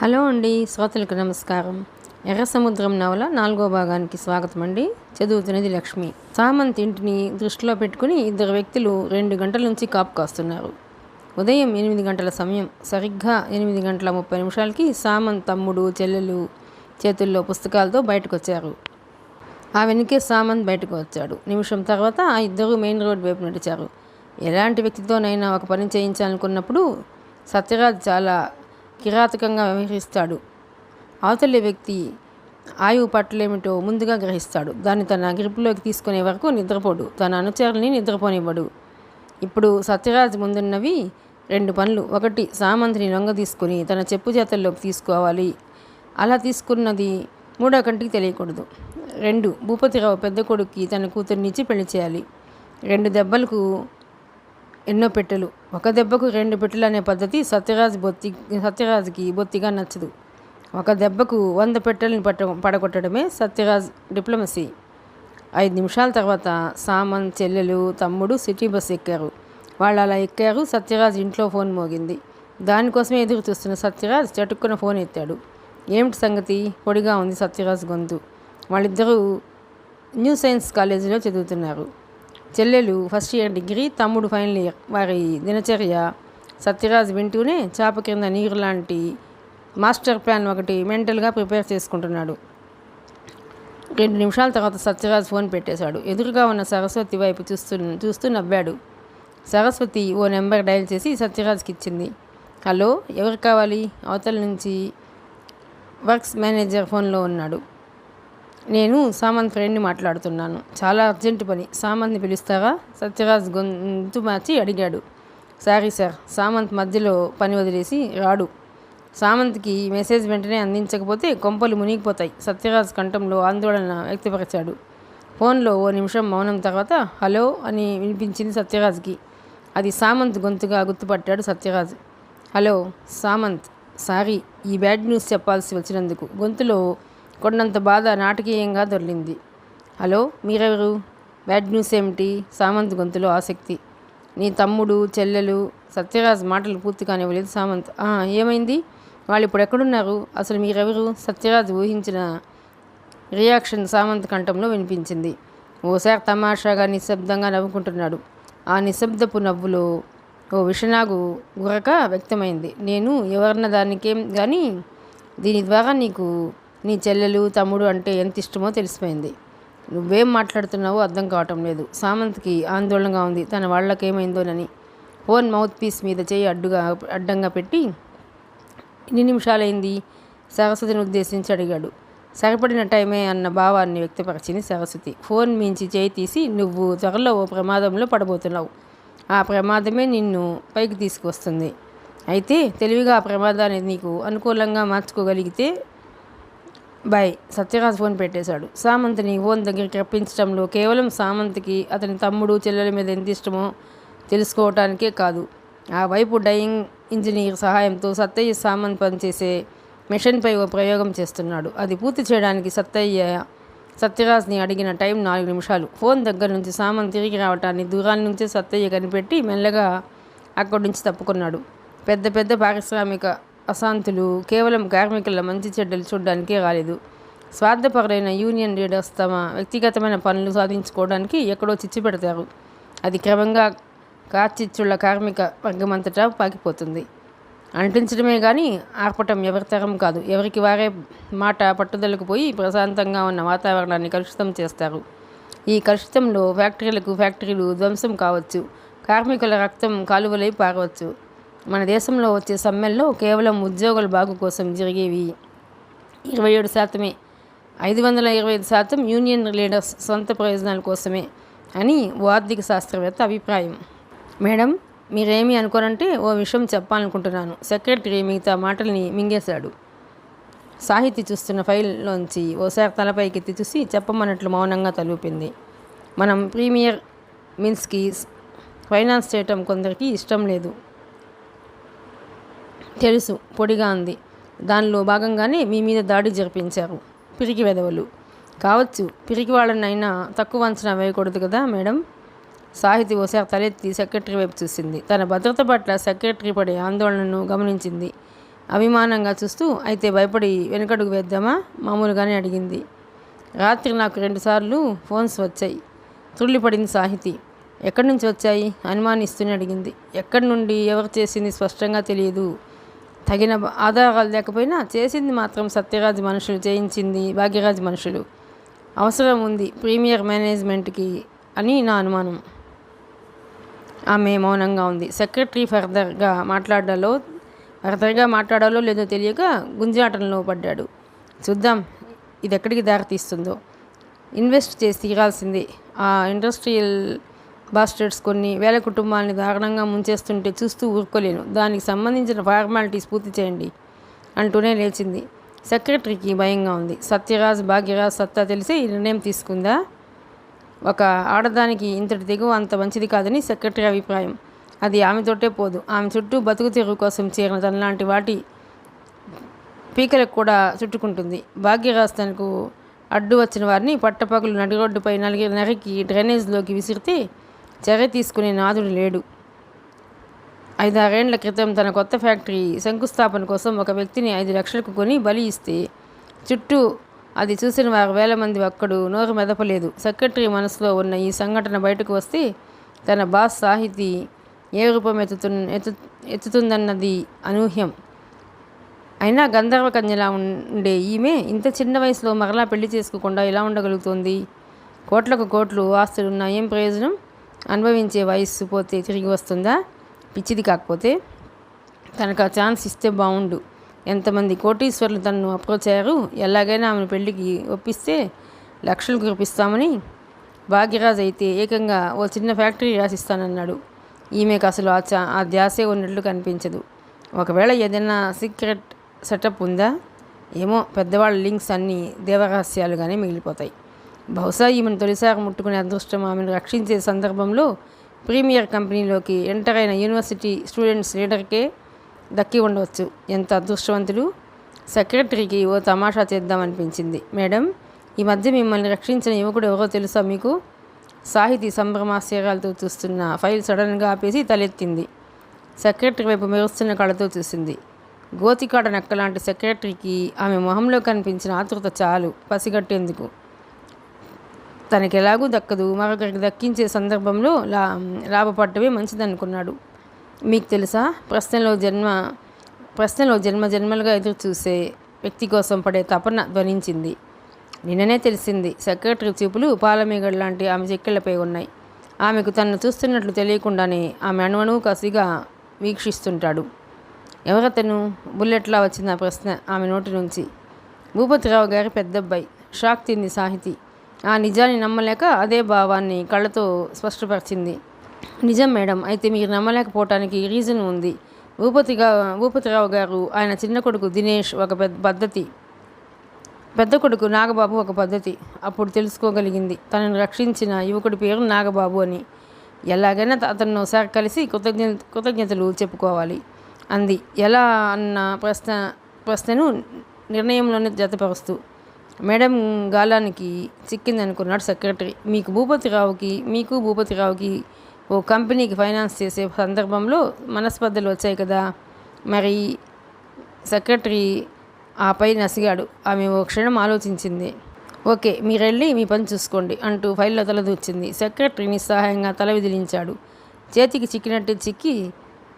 Hello అండి, శ్రోతలకు నమస్కారం. ఎర్ర సముద్రం నవల 4వ భాగానికి స్వాగతం అండి. చదువుతున్నది లక్ష్మి. సామంత్ ఇంటిని దృష్టిలో పెట్టుకుని ఇద్దరు వ్యక్తులు 2 గంటల నుంచి కాపు కాస్తున్నారు. ఉదయం 8 గంటల సమయం. సరిగ్గా 8 గంటల 30 నిమిషాలకి సామంత్ తమ్ముడు చెల్లెలు చేతుల్లో పుస్తకాలతో బయటకు వచ్చారు. ఆ వెనుకే సామంత్ బయటకు వచ్చాడు. నిమిషం తర్వాత ఆ ఇద్దరు మెయిన్ రోడ్ వైపు నడిచారు. ఎలాంటి వ్యక్తితోనైనా ఒక పని చేయించాలనుకున్నప్పుడు సత్యరాజ్ చాలా కిరాతకంగా వ్యవహరిస్తాడు. అవతలి వ్యక్తి ఆయువు పట్లేమిటో ముందుగా గ్రహిస్తాడు. దాన్ని తన గ్రిప్లోకి తీసుకునే వరకు నిద్రపోడు. తన అనుచరుల్ని నిద్రపోనివ్వడు. ఇప్పుడు సత్యరాజ్ ముందున్నవి 2 పనులు. ఒకటి, సామంత్ని లొంగ తీసుకుని తన చెప్పు చేతల్లోకి తీసుకోవాలి. అలా తీసుకున్నది 3వ కంటికి తెలియకూడదు. 2, భూపతిరావు పెద్ద కొడుక్కి తన కూతుర్నిచ్చి పెళ్లి చేయాలి. 2 దెబ్బలకు ఎన్నో పెట్టెలు. ఒక దెబ్బకు 2 పెట్టెలు అనే పద్ధతి సత్యరాజ్కి బొత్తిగా నచ్చదు. ఒక దెబ్బకు 100 పెట్టెలను పడగొట్టడమే సత్యరాజ్ డిప్లొమసీ. 5 నిమిషాల తర్వాత సామంత్, చెల్లెలు, తమ్ముడు సిటీ బస్సు ఎక్కారు. వాళ్ళు అలా ఎక్కారు. సత్యరాజ్ ఇంట్లో ఫోన్ మోగింది. దానికోసమే ఎదురు చూస్తున్న సత్యరాజ్ చటుక్కున ఫోన్ ఎత్తాడు. ఏమిటి సంగతి? పొడిగా ఉంది సత్యరాజ్ గొంతు. వాళ్ళిద్దరూ న్యూ సైన్స్ కాలేజీలో చదువుతున్నారు. చెల్లెలు ఫస్ట్ ఇయర్ డిగ్రీ, తమ్ముడు ఫైనల్ ఇయర్. వారి దినచర్య సత్యరాజ్ వింటూనే చాప కింద నీరు లాంటి మాస్టర్ ప్లాన్ ఒకటి మెంటల్గా ప్రిపేర్ చేసుకుంటున్నాడు. 2 నిమిషాల తర్వాత సత్యరాజ్ ఫోన్ పెట్టేశాడు. ఎదురుగా ఉన్న సరస్వతి వైపు చూస్తూ నవ్వాడు. సరస్వతి ఓ నెంబర్ డయల్ చేసి సత్యరాజ్కి ఇచ్చింది. హలో, ఎవరు కావాలి? అవతల నుంచి వర్క్స్ మేనేజర్ ఫోన్లో ఉన్నాడు. నేను సామంత్ ఫ్రెండ్ని మాట్లాడుతున్నాను. చాలా అర్జెంటు పని. సామంత్ని పిలుస్తారా? సత్యరాజ్ గొంతు మార్చి అడిగాడు. సారీ సార్, సామంత్ మధ్యలో పని వదిలేసి రాడు. సామంత్కి మెసేజ్ వెంటనే అందించకపోతే కొంపలు మునిగిపోతాయి. సత్యరాజ్ కంఠంలో ఆందోళన వ్యక్తపరిచాడు. ఫోన్లో ఓ నిమిషం మౌనం తర్వాత హలో అని వినిపించింది సత్యరాజ్కి. అది సామంత్ గొంతుగా గుర్తుపట్టాడు సత్యరాజ్. హలో సామంత్, సారీ, ఈ బ్యాడ్ న్యూస్ చెప్పాల్సి వచ్చినందుకు. గొంతులో కొండంత బాధ నాటకీయంగా దొర్లింది. హలో, మీరెవరు? బ్యాడ్ న్యూస్ ఏమిటి? సామంత్ గొంతులో ఆసక్తి. నీ తమ్ముడు, చెల్లెలు. సత్యరాజ్ మాటలు పూర్తి కానివ్వలేదు సామంత్. ఏమైంది? వాళ్ళు ఇప్పుడు ఎక్కడున్నారు? అసలు మీరెవరు? సత్యరాజ్ ఊహించిన రియాక్షన్ సామంత్ కంఠంలో వినిపించింది. ఓసారి తమాషాగా నిశ్శబ్దంగా నవ్వుకుంటున్నాడు. ఆ నిశ్శబ్దపు నవ్వులో ఓ విషనాగు గురక వ్యక్తమైంది. నేను ఎవరన్న దానికేం కానీ దీని ద్వారా నీకు నీ చెల్లెలు, తమ్ముడు అంటే ఎంత ఇష్టమో తెలిసిపోయింది. నువ్వేం మాట్లాడుతున్నావో అర్థం కావటం లేదు. సామంత్కి ఆందోళనగా ఉంది తన వాళ్ళకేమైందోనని. ఫోన్ మౌత్ పీస్ మీద చేయి అడ్డంగా పెట్టి ఎన్ని నిమిషాలైంది? సరస్వతిని ఉద్దేశించి అడిగాడు. సరిపడిన టైమే అన్న భావాన్ని వ్యక్తపరిచింది సరస్వతి. ఫోన్ మించి చేయి తీసి, నువ్వు త్వరలో ఓ ప్రమాదంలో పడబోతున్నావు. ఆ ప్రమాదమే నిన్ను పైకి తీసుకువస్తుంది. అయితే తెలివిగా ఆ ప్రమాదాన్ని నీకు అనుకూలంగా మార్చుకోగలిగితే బాయ్. సత్యరాజ్ ఫోన్ పెట్టేశాడు. సామంత్ని ఫోన్ దగ్గరికి రప్పించడంలో కేవలం సామంత్కి అతని తమ్ముడు, చెల్లెల మీద ఎంత ఇష్టమో తెలుసుకోవటానికే కాదు, ఆ వైపు డయింగ్ ఇంజనీర్ సహాయంతో సత్తయ్య సామంత్ పనిచేసే మిషన్పై ఓ ప్రయోగం చేస్తున్నాడు. అది పూర్తి చేయడానికి సత్యరాజ్ని అడిగిన టైం 4 నిమిషాలు. ఫోన్ దగ్గర నుంచి సామంత్ తిరిగి రావటాన్ని దూరాల నుంచే సత్తయ్య కనిపెట్టి మెల్లగా అక్కడి నుంచి తప్పుకున్నాడు. పెద్ద పెద్ద పారిశ్రామిక అశాంతులు కేవలం కార్మికుల మంచి చెడ్డలు చూడడానికే రాలేదు. స్వార్థపరులైన యూనియన్ లీడర్స్ తమ వ్యక్తిగతమైన పనులు సాధించుకోవడానికి ఎక్కడో చిచ్చు పెడతారు. అది క్రమంగా కార్చిచ్చుళ్ల కార్మిక వర్గమంతటా పాకిపోతుంది. అంటించడమే కానీ ఆర్పటం ఎవరి తరం కాదు. ఎవరికి వారే మాట పట్టుదలకు పోయి ప్రశాంతంగా ఉన్న వాతావరణాన్ని కలుషితం చేస్తారు. ఈ కలుషితంలో ఫ్యాక్టరీలు ధ్వంసం కావచ్చు, కార్మికుల రక్తం కాలువలై పారవచ్చు. మన దేశంలో వచ్చే సమ్మెల్లో కేవలం ఉద్యోగుల బాగు కోసం జరిగేవి 27%. 525% యూనియన్ లీడర్స్ సొంత ప్రయోజనాల కోసమే అని ఓ ఆర్థిక శాస్త్రవేత్త అభిప్రాయం. మేడం, మీరేమీ అనుకోనంటే ఓ విషయం చెప్పాలనుకుంటున్నాను. సెక్రటరీ మిగతా మాటల్ని మింగేశాడు. సాహితీ చూస్తున్న ఫైల్లోంచి ఓసారి తలపైకెత్తి చూసి చెప్పమన్నట్లు మౌనంగా తలూపింది. మనం ప్రీమియర్ మిల్స్కి ఫైనాన్స్ చేయటం కొందరికి ఇష్టం లేదు. తెలుసు, పొడిగా అంది. దానిలో భాగంగానే మీ మీద దాడి జరిపించారు. పిరికి వెధవలు కావచ్చు. పిరికి వాళ్ళనైనా తక్కువ అంచనా వేయకూడదు కదా మేడం. సాహితి ఓసారి తలెత్తి సెక్రటరీ వైపు చూసింది. తన భద్రత పట్ల సెక్రటరీ పడే ఆందోళనను గమనించింది. అభిమానంగా చూస్తూ, అయితే భయపడి వెనకడుగు వేద్దామా మామూలుగానే అడిగింది. రాత్రి నాకు 2 సార్లు ఫోన్స్ వచ్చాయి. తుళ్ళిపడింది సాహితి. ఎక్కడి నుంచి వచ్చాయి అనుమానిస్తూనే అడిగింది. ఎక్కడి నుండి, ఎవరు చేసింది స్పష్టంగా తెలియదు. తగిన ఆధారాలు లేకపోయినా చేసింది మాత్రం సత్యరాజ్ మనుషులు, చేయించింది భాగ్యరాజ్ మనుషులు. అవసరం ఉంది ప్రీమియర్ మేనేజ్మెంట్కి అని నా అనుమానం. ఆమె మౌనంగా ఉంది. సెక్రటరీ ఫర్దర్గా మాట్లాడాలో లేదో తెలియక గుంజాటంలో పడ్డాడు. చూద్దాం ఇది ఎక్కడికి దారితీస్తుందో. ఇన్వెస్ట్ చేసి తీరాల్సిందే. ఆ ఇండస్ట్రియల్ బాస్టర్డ్స్ కొన్ని వేల కుటుంబాలని దారుణంగా ముంచేస్తుంటే చూస్తూ ఊరుకోలేను. దానికి సంబంధించిన ఫార్మాలిటీస్ పూర్తి చేయండి అంటూనే లేచింది. సెక్రటరీకి భయంగా ఉంది. సత్యరాజ్ భాగ్యరాజ్ సత్తా తెలిసి ఈ నిర్ణయం తీసుకుందా? ఒక ఆడదానికి ఇంతటి తెగువ అంత మంచిది కాదని సెక్రటరీ అభిప్రాయం. అది ఆమెతోటే పోదు. ఆమె చుట్టూ బతుకు తెరువు కోసం చేరిన తనలాంటి వాటి పీకలకు కూడా చుట్టుకుంటుంది. భాగ్యరాజ్ తనకు అడ్డు వచ్చిన వారిని పట్టపగలు నడి రోడ్డుపై నరికి డ్రైనేజ్లోకి విసిరితే చర్య తీసుకునే నాదుడు లేడు. 5-6 ఏళ్ల క్రితం తన కొత్త ఫ్యాక్టరీ శంకుస్థాపన కోసం ఒక వ్యక్తిని 5 లక్షలకు కొని బలి ఇస్తే చుట్టూ అది చూసిన వారు 1000 మంది ఒక్కడు నోరు మెదపలేదు. సెక్రటరీ మనసులో ఉన్న ఈ సంఘటన బయటకు వస్తే తన బాస్ సాహితీ ఏ రూపం ఎత్తుతుందన్నది అనూహ్యం. అయినా గంధర్వ కన్యలా ఉండే ఈమె ఇంత చిన్న వయసులో మరలా పెళ్లి చేసుకోకుండా ఎలా ఉండగలుగుతోంది? కోట్లకు కోట్లు ఆస్తులున్నా ఏం ప్రయోజనం? అనుభవించే వయస్సు పోతే తిరిగి వస్తుందా? పిచ్చిది కాకపోతే. తనకు ఆ ఛాన్స్ ఇస్తే బాగుండు. ఎంతమంది కోటీశ్వర్లు తనను అప్రోచ్ అయ్యారు. ఎలాగైనా ఆమెను పెళ్లికి ఒప్పిస్తే లక్షలు కురిపిస్తామని. భాగ్యరాజ్ అయితే ఏకంగా ఓ చిన్న ఫ్యాక్టరీ రాసిస్తానన్నాడు. ఈమెకు అసలు ఆ ధ్యాసే ఉన్నట్లు కనిపించదు. ఒకవేళ ఏదైనా సీక్రెట్ సెటప్ ఉందా? ఏమో, పెద్దవాళ్ళ లింక్స్ అన్నీ దేవరహస్యాలుగానే మిగిలిపోతాయి. బహుశా ఈమెను తొలిసారి ముట్టుకునే అదృష్టం ఆమెను రక్షించే సందర్భంలో ప్రీమియర్ కంపెనీలోకి ఎంటర్ అయిన యూనివర్సిటీ స్టూడెంట్స్ లీడర్కే దక్కి ఉండవచ్చు. ఎంత అదృష్టవంతులు! సెక్రటరీకి ఓ తమాషా చేద్దామనిపించింది. మేడం, ఈ మధ్య మిమ్మల్ని రక్షించిన యువకుడు ఎవరో తెలుసా మీకు? సాహితీ సంభ్రమాశ్చర్యాలతో చూస్తున్న ఫైల్ సడన్గా ఆపేసి తలెత్తింది. సెక్రటరీ వైపు మెరుస్తున్న కళ్ళతో చూసింది. గోతికాడ నక్కలాంటి సెక్రటరీకి ఆమె మొహంలో కనిపించిన ఆతృత చాలు పసిగట్టేందుకు. తనకెలాగూ దక్కదు, మరొకరికి దక్కించే సందర్భంలో లాభపడ్డమే మంచిదనుకున్నాడు. మీకు తెలుసా? ప్రశ్నలో జన్మలుగా ఎదురు చూసే వ్యక్తి కోసం పడే తపన ధ్వనించింది. నిన్ననే తెలిసింది. సెక్రటరీ చూపులు పాలమేగడ్ లాంటి ఆమె చెక్కిళ్లపై ఉన్నాయి. ఆమెకు తనను చూస్తున్నట్లు తెలియకుండానే ఆమె అణువణువు కసిగా వీక్షిస్తుంటాడు. ఎవరతను? బుల్లెట్లా వచ్చింది ఆ ప్రశ్న ఆమె నోటి నుంచి. భూపతిరావు గారి పెద్దబ్బాయి. షాక్ తింది సాహితి. ఆ నిజాన్ని నమ్మలేక అదే భావాన్ని కళ్ళతో స్పష్టపరిచింది. నిజం మేడం. అయితే మీరు నమ్మలేకపోవటానికి రీజన్ ఉంది. భూపతిరావు గారు, ఆయన చిన్న కొడుకు దినేష్ ఒక పద్ధతి, పెద్ద కొడుకు నాగబాబు ఒక పద్ధతి. అప్పుడు తెలుసుకోగలిగింది తనను రక్షించిన యువకుడి పేరు నాగబాబు అని. ఎలాగైనా అతను ఒకసారి కలిసి కృతజ్ఞతలు చెప్పుకోవాలి అంది. ఎలా అన్న ప్రశ్నను నిర్ణయంలోనే జతపరుస్తూ. Madam గాలానికి చిక్కిందనుకున్నాడు secretary. మీకు భూపతిరావుకి ఓ కంపెనీకి ఫైనాన్స్ చేసే సందర్భంలో మనస్పర్ధలు వచ్చాయి కదా మరి? సెక్రటరీ ఆపై నసిగాడు. ఆమె ఓ క్షణం ఆలోచించింది. ఓకే, మీరెళ్ళి మీ పని చూసుకోండి అంటూ ఫైల్లో తలదూర్చింది. సెక్రటరీ నిస్సహాయంగా తల విదిలించాడు. చేతికి చిక్కినట్టు చిక్కి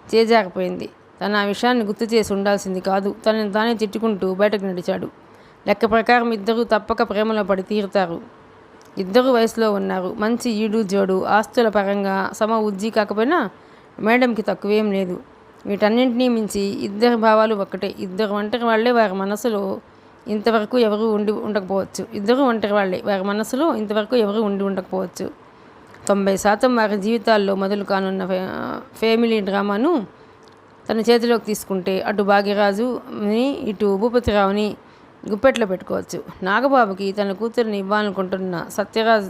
చేజారిపోయింది. తను ఆ విషయాన్ని గుర్తు చేసి ఉండాల్సింది కాదు. తనని తానే తిట్టుకుంటూ బయటకు నడిచాడు. లెక్క ప్రకారం ఇద్దరూ తప్పక ప్రేమలో పడి తీరుతారు. ఇద్దరు వయసులో ఉన్నారు. మంచి ఈడు జోడు. ఆస్తుల పరంగా సమ ఉజ్జీ కాకపోయినా మేడంకి తక్కువేం లేదు. వీటన్నింటినీ మించి ఇద్దరి భావాలు ఒక్కటే. ఇద్దరు ఒంటరి వాళ్లే వారి మనసులో ఇంతవరకు ఎవరు ఉండి ఉండకపోవచ్చు. 90% వారి జీవితాల్లో మొదలు కానున్న ఫ్యామిలీ డ్రామాను తన చేతిలోకి తీసుకుంటే అటు భాగ్యరాజుని ఇటు భూపతిరావుని గుప్పెట్లో పెట్టుకోవచ్చు. నాగబాబుకి తన కూతురిని ఇవ్వాలనుకుంటున్న సత్యరాజ్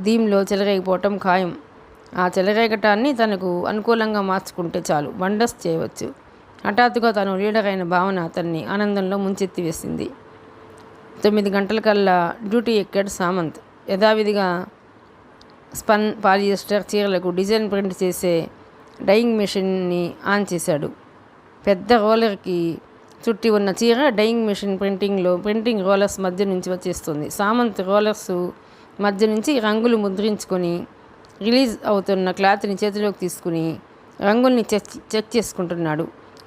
ధీంలో చెలరేగిపోవటం ఖాయం. ఆ చెలరేగటాన్ని తనకు అనుకూలంగా మార్చుకుంటే చాలు, వండర్స్ చేయవచ్చు. హఠాత్తుగా తను లీడర్ అయిన భావన అతన్ని ఆనందంలో ముంచెత్తివేసింది. 9 గంటలకల్లా డ్యూటీ ఎక్కాడు సామంత్. యథావిధిగా స్పన్ పాలియస్టర్ చీరలకు డిజైన్ ప్రింట్ చేసే డయింగ్ మెషిన్ని ఆన్ చేశాడు. పెద్ద రోలర్కి చుట్టి ఉన్న చీర డైయింగ్ మెషిన్ ప్రింటింగ్ రోలర్స్ మధ్య నుంచి వచ్చేస్తుంది. సామంత్ రోలర్స్ మధ్య నుంచి రంగులు ముద్రించుకొని రిలీజ్ అవుతున్న క్లాత్ని చేతిలోకి తీసుకుని రంగుల్ని చెక్ చేసుకుంటున్నాడు.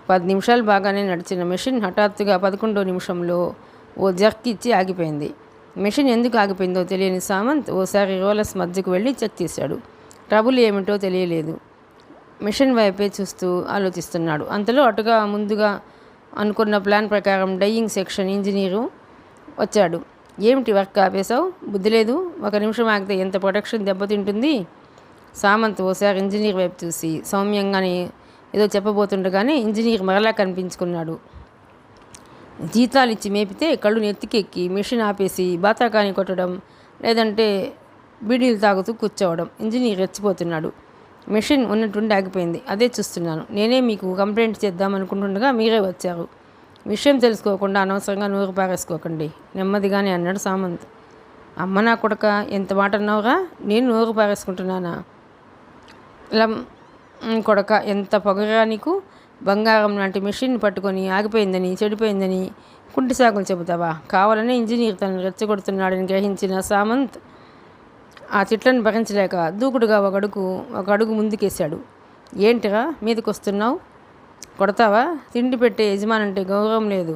10 నిమిషాలు బాగానే నడిచిన మెషిన్ హఠాత్తుగా 11వ నిమిషంలో ఓ జర్క్ ఇచ్చి ఆగిపోయింది. మెషిన్ ఎందుకు ఆగిపోయిందో తెలియని సామంత్ ఓసారి రోలర్స్ మధ్యకు వెళ్ళి చెక్ చేశాడు. ట్రబుల్ ఏమిటో తెలియలేదు. మెషిన్ వైపే చూస్తూ ఆలోచిస్తున్నాడు. అంతలో అటుగా ముందుగా అనుకున్న ప్లాన్ ప్రకారం డైయింగ్ సెక్షన్ ఇంజనీరు వచ్చాడు. ఏమిటి వర్క్ ఆపేశావు? బుద్ధి లేదు? 1 నిమిషం ఆగితే ఎంత ప్రొడక్షన్ దెబ్బతింటుంది? సామంత్ ఓసారి ఇంజనీర్ వైపు చూసి సౌమ్యంగానే ఏదో చెప్పబోతుండగానే ఇంజనీర్ మరలా కనిపించుకున్నాడు. జీతాలు ఇచ్చి మేపితే కళ్ళు నెత్తికెక్కి మెషిన్ ఆపేసి బాతాకాని కొట్టడం, లేదంటే బీడీలు తాగుతూ కూర్చోవడం. ఇంజనీర్ రెచ్చిపోతున్నాడు. మెషిన్ ఉన్నట్టుండి ఆగిపోయింది. అదే చూస్తున్నాను. నేనే మీకు కంప్లైంట్ చేద్దామనుకుంటుండగా మీరే వచ్చారు. విషయం తెలుసుకోకుండా అనవసరంగా నోరు పారేసుకోకండి, నెమ్మదిగానే అన్నాడు సామంత్. అమ్మ నా కొడక, ఎంత మాట అన్నావురా? నేను నోరు పారేసుకుంటున్నానా? కొడక, ఎంత పొగరా నీకు? బంగారం లాంటి మెషిన్ పట్టుకొని ఆగిపోయిందని, చెడిపోయిందని కుంటి సాకులు చెబుతావా? కావాలనే ఇంజనీర్ తనను రెచ్చగొడుతున్నాడని గ్రహించిన సామంత్ ఆ తిట్లను భరించలేక దూకుడుగా ఒక అడుగు ముందుకేశాడు. ఏంటిరా మీదకి వస్తున్నావు? కొడతావా? తిండి పెట్టే యజమానంటే గౌరవం లేదు.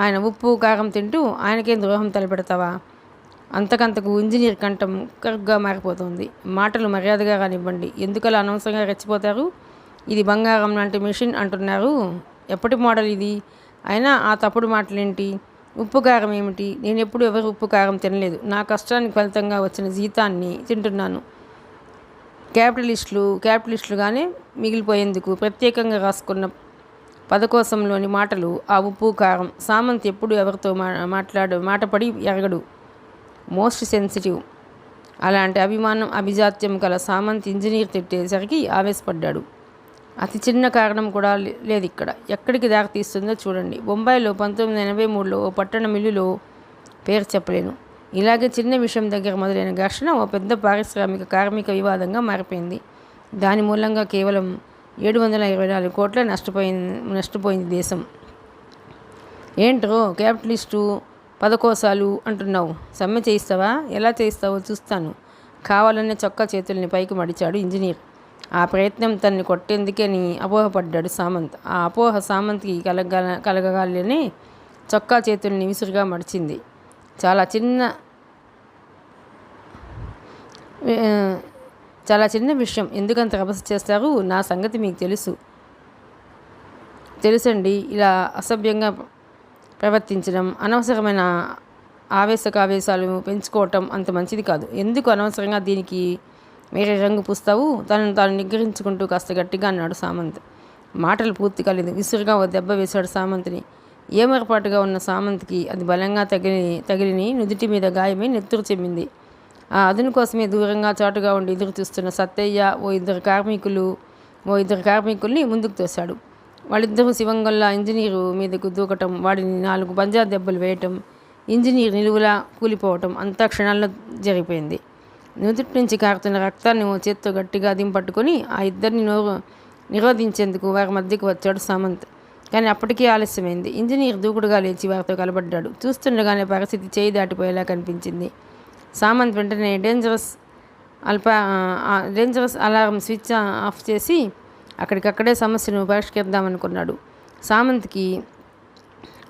ఆయన ఉప్పు కారం తింటూ ఆయనకేం ద్రోహం తలపెడతావా? అంతకంతకు ఇంజనీర్ కంఠం కరుగ్గా మారిపోతుంది. మాటలు మర్యాదగా రానివ్వండి. ఎందుకలా అనవసరంగా రెచ్చిపోతారు? ఇది బంగారం లాంటి మెషిన్ అంటున్నారు. ఎప్పటి మోడల్ ఇది? అయినా ఆ తప్పుడు మాటలేంటి? ఉప్పు కారం ఏమిటి? నేను ఎప్పుడు ఎవరు ఉప్పు కారం తినలేదు. నా కష్టానికి ఫలితంగా వచ్చిన జీతాన్ని తింటున్నాను. క్యాపిటలిస్టులుగానే మిగిలిపోయేందుకు ప్రత్యేకంగా రాసుకున్న పదకోశంలోని మాటలు ఆ ఉప్పు కారం. సామంత్ ఎప్పుడు ఎవరితో మాటపడి ఎరగడు. Most sensitive. అలాంటి అభిజాత్యం గల సామంత్ ఇంజనీర్ తిట్టేసరికి ఆవేశపడ్డాడు. అతి చిన్న కారణం కూడా లేదు ఇక్కడ. ఎక్కడికి దారి తీస్తుందో చూడండి. బొంబాయిలో 1983లో ఓ పట్టణ మిల్లులో, పేరు చెప్పలేను, ఇలాగే చిన్న విషయం దగ్గర మొదలైన ఘర్షణ ఓ పెద్ద పారిశ్రామిక కార్మిక వివాదంగా మారిపోయింది. దాని మూలంగా కేవలం 724 కోట్ల నష్టపోయింది దేశం. ఏంట్రో క్యాపిటలిస్టు పదకోశాలు అంటున్నావు? సమ్మె చేయిస్తావా? ఎలా చేయిస్తావో చూస్తాను. కావాలనే చొక్కా చేతుల్ని పైకి మడిచాడు ఇంజనీర్. ఆ ప్రయత్నం తన్ని కొట్టేందుకని అపోహపడ్డాడు సామంత్. ఆ అపోహ సామంత్కి కలగగానే చొక్కా చేతుల్ని విసురుగా మడిచింది. చాలా చిన్న విషయం, ఎందుకంత రభస చేస్తారు? నా సంగతి మీకు తెలుసండి. ఇలా అసభ్యంగా ప్రవర్తించడం, అనవసరమైన ఆవేశాలు పెంచుకోవటం అంత మంచిది కాదు. ఎందుకు అనవసరంగా దీనికి వేరే రంగు పూస్తావు? తనను తాను నిగ్రహించుకుంటూ కాస్త గట్టిగా అన్నాడు సామంత్. మాటలు పూర్తి కాలేదు. విసురుగా ఓ దెబ్బ వేశాడు సామంత్ని. ఏమరపాటుగా ఉన్న సామంత్కి అది బలంగా తగిలిని నుదుటి మీద గాయమై నెత్తురు చెమ్మింది. ఆ అదును కోసమే దూరంగా చాటుగా ఉండి ఎదురు చూస్తున్న సత్తయ్య ఓ ఇద్దరు కార్మికుల్ని ముందుకు తోశాడు. వాళ్ళిద్దరూ శివంగల్లా ఇంజనీరు మీదకు దూకటం, వాడిని 4 పంజా దెబ్బలు వేయటం, ఇంజనీర్ నిలువులా కూలిపోవటం అంతా క్షణాల్లో జరిగిపోయింది. నుదుటి నుంచి కారుతున్న రక్తాన్ని ఓ చేత్తో గట్టిగా దింపట్టుకొని ఆ ఇద్దరిని నిరోధించేందుకు వారి మధ్యకు వచ్చాడు సామంత్. కానీ అప్పటికీ ఆలస్యమైంది. ఇంజనీర్ దూకుడుగా లేచి వారితో కలబడ్డాడు. చూస్తుండగానే పరిస్థితి చేయి దాటిపోయేలా కనిపించింది. సామంత్ వెంటనే డేంజరస్ అలారం స్విచ్ ఆఫ్ చేసి అక్కడికక్కడే సమస్యను పరిష్కరిద్దామనుకున్నాడు. సామంత్కి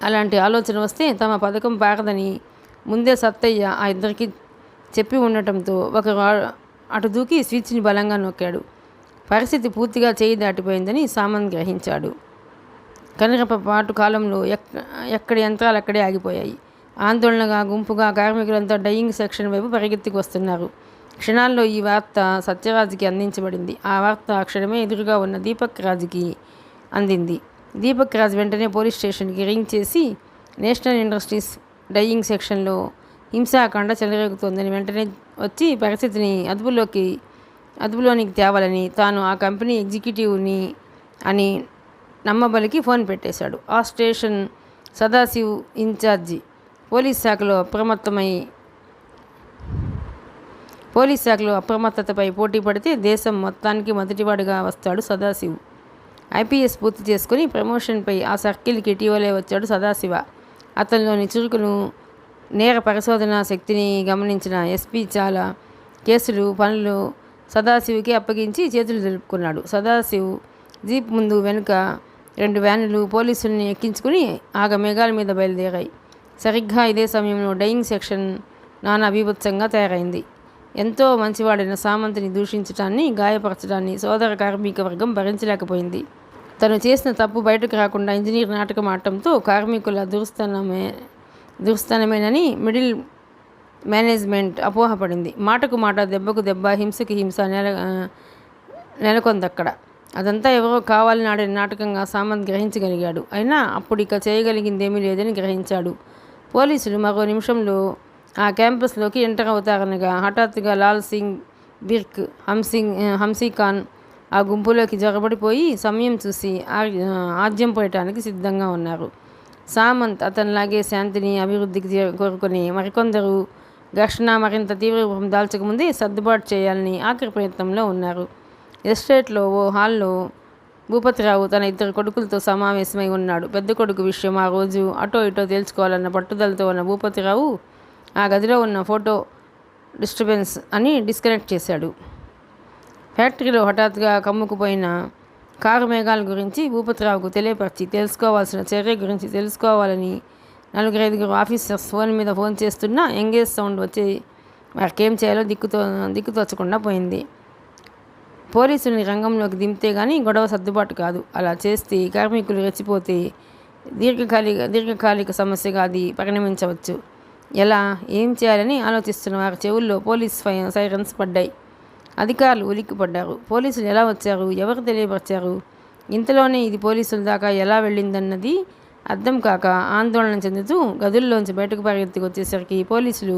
అలాంటి ఆలోచన వస్తే తమ పథకం పారదని ముందే సత్తయ్య ఆ ఇద్దరికి చెప్పి ఉండటంతో ఒకరు అటు దూకి స్విచ్ని బలంగా నొక్కాడు. పరిస్థితి పూర్తిగా చేయి దాటిపోయిందని సామంత్ గ్రహించాడు. కనురెప్ప పాటు కాలంలో ఎక్కడి యంత్రాలు అక్కడే ఆగిపోయాయి. ఆందోళనగా గుంపుగా కార్మికులంతా డైయింగ్ సెక్షన్ వైపు పరిగెత్తుకు వస్తున్నారు. క్షణాల్లో ఈ వార్త సత్యరాజ్కి అందించబడింది. ఆ వార్త ఆ క్షణమే ఎదురుగా ఉన్న దీపక్ రాజ్కి అందింది. దీపక్ రాజ్ వెంటనే పోలీస్ స్టేషన్కి రింగ్ చేసి నేషనల్ ఇండస్ట్రీస్ డైయింగ్ సెక్షన్లో హింసాకాండ చెలరేగుతోందని వెంటనే వచ్చి పరిస్థితిని అదుపులోనికి తేవాలని తాను ఆ కంపెనీ ఎగ్జిక్యూటివ్ని అని నమ్మబలికి ఫోన్ పెట్టేశాడు. ఆ స్టేషన్ సదాశివ్ ఇన్ఛార్జి పోలీస్ శాఖలో అప్రమత్తతపై పోటీ పడితే దేశం మొత్తానికి మొదటివాడిగా వస్తాడు సదాశివ్. ఐపీఎస్ పూర్తి చేసుకుని ప్రమోషన్పై ఆ సర్కిల్కి ఇటీవలే వచ్చాడు సదాశివ. అతనిలోని చురుకును, నేర పరిశోధన శక్తిని గమనించిన ఎస్పీ చాలా పనులు సదాశివ్కి అప్పగించి చేతులు దులుపుకున్నాడు. సదాశివ్ జీప్ ముందు వెనుక 2 వ్యానులు పోలీసుల్ని ఎక్కించుకుని ఆగమేఘాల మీద బయలుదేరాయి. సరిగ్గా ఇదే సమయంలో డయింగ్ సెక్షన్ నానా బీభత్సంగా తయారైంది. ఎంతో మంచివాడైన సామంత్ని దూషించడాన్ని, గాయపరచడాన్ని సోదర కార్మిక వర్గం భరించలేకపోయింది. తను చేసిన తప్పు బయటకు రాకుండా ఇంజనీర్ నాటకం ఆడటంతో కార్మికుల దుర్స్థానమేనని మిడిల్ మేనేజ్మెంట్ అపోహపడింది. మాటకు మాట, దెబ్బకు దెబ్బ, హింసకి హింస నెలకొందక్కడ. అదంతా ఎవరో కావాలని ఆడిన నాటకంగా సామంత్ గ్రహించగలిగాడు. అయినా అప్పుడు ఇక చేయగలిగిందేమీ లేదని గ్రహించాడు. పోలీసులు మరో నిమిషంలో ఆ క్యాంపస్లోకి ఎంటర్ అవుతారనగా హఠాత్తుగా లాల్ సింగ్ బిర్క్, హంసీఖాన్ ఆ గుంపులోకి జొరబడిపోయి సమయం చూసి ఆజ్యం పోయటానికి సిద్ధంగా ఉన్నారు. సామంత్ అతనిలాగే శాంతిని, అభివృద్ధికి కోరుకుని మరికొందరు ఘర్షణ మరింత తీవ్రరూపం దాల్చకముందే సర్దుబాటు చేయాలని ఆఖరి ప్రయత్నంలో ఉన్నారు. ఎస్టేట్లో ఓ హాల్లో భూపతిరావు తన 2 కొడుకులతో సమావేశమై ఉన్నాడు. పెద్ద కొడుకు విషయం ఆ రోజు అటో ఇటో తేల్చుకోవాలన్న పట్టుదలతో ఉన్న భూపతిరావు ఆ గదిలో ఉన్న ఫోటో డిస్టర్బెన్స్ అని డిస్కనెక్ట్ చేశాడు. ఫ్యాక్టరీలో హఠాత్తుగా కమ్ముకుపోయిన కారు మేఘాల గురించి భూపతిరావుకు తెలియపరిచి తెలుసుకోవాల్సిన చర్య గురించి తెలుసుకోవాలని 4-5 ఆఫీసర్స్ ఫోన్ చేస్తున్నా ఎంగేజ్ సౌండ్ వచ్చి వారికేం చేయాలో దిక్కుతోచకుండా పోయింది. పోలీసుల్ని రంగంలోకి దింపితే కానీ గొడవ సర్దుబాటు కాదు. అలా చేస్తే కార్మికులు రెచ్చిపోతే దీర్ఘకాలిక సమస్యగా అది పరిణమించవచ్చు. ఎలా, ఏం చేయాలని ఆలోచిస్తున్న వారి చెవుల్లో పోలీస్ సైరన్స్ పడ్డాయి. అధికారులు ఉలిక్కిపడ్డారు. పోలీసులు ఎలా వచ్చారు, ఎవరు తెలియపరిచారు, ఇంతలోనే ఇది పోలీసుల దాకా ఎలా వెళ్ళిందన్నది అర్థం కాక ఆందోళన చెందుతూ గదుల్లోంచి బయటకు పరిగెత్తుకు వచ్చేసరికి పోలీసులు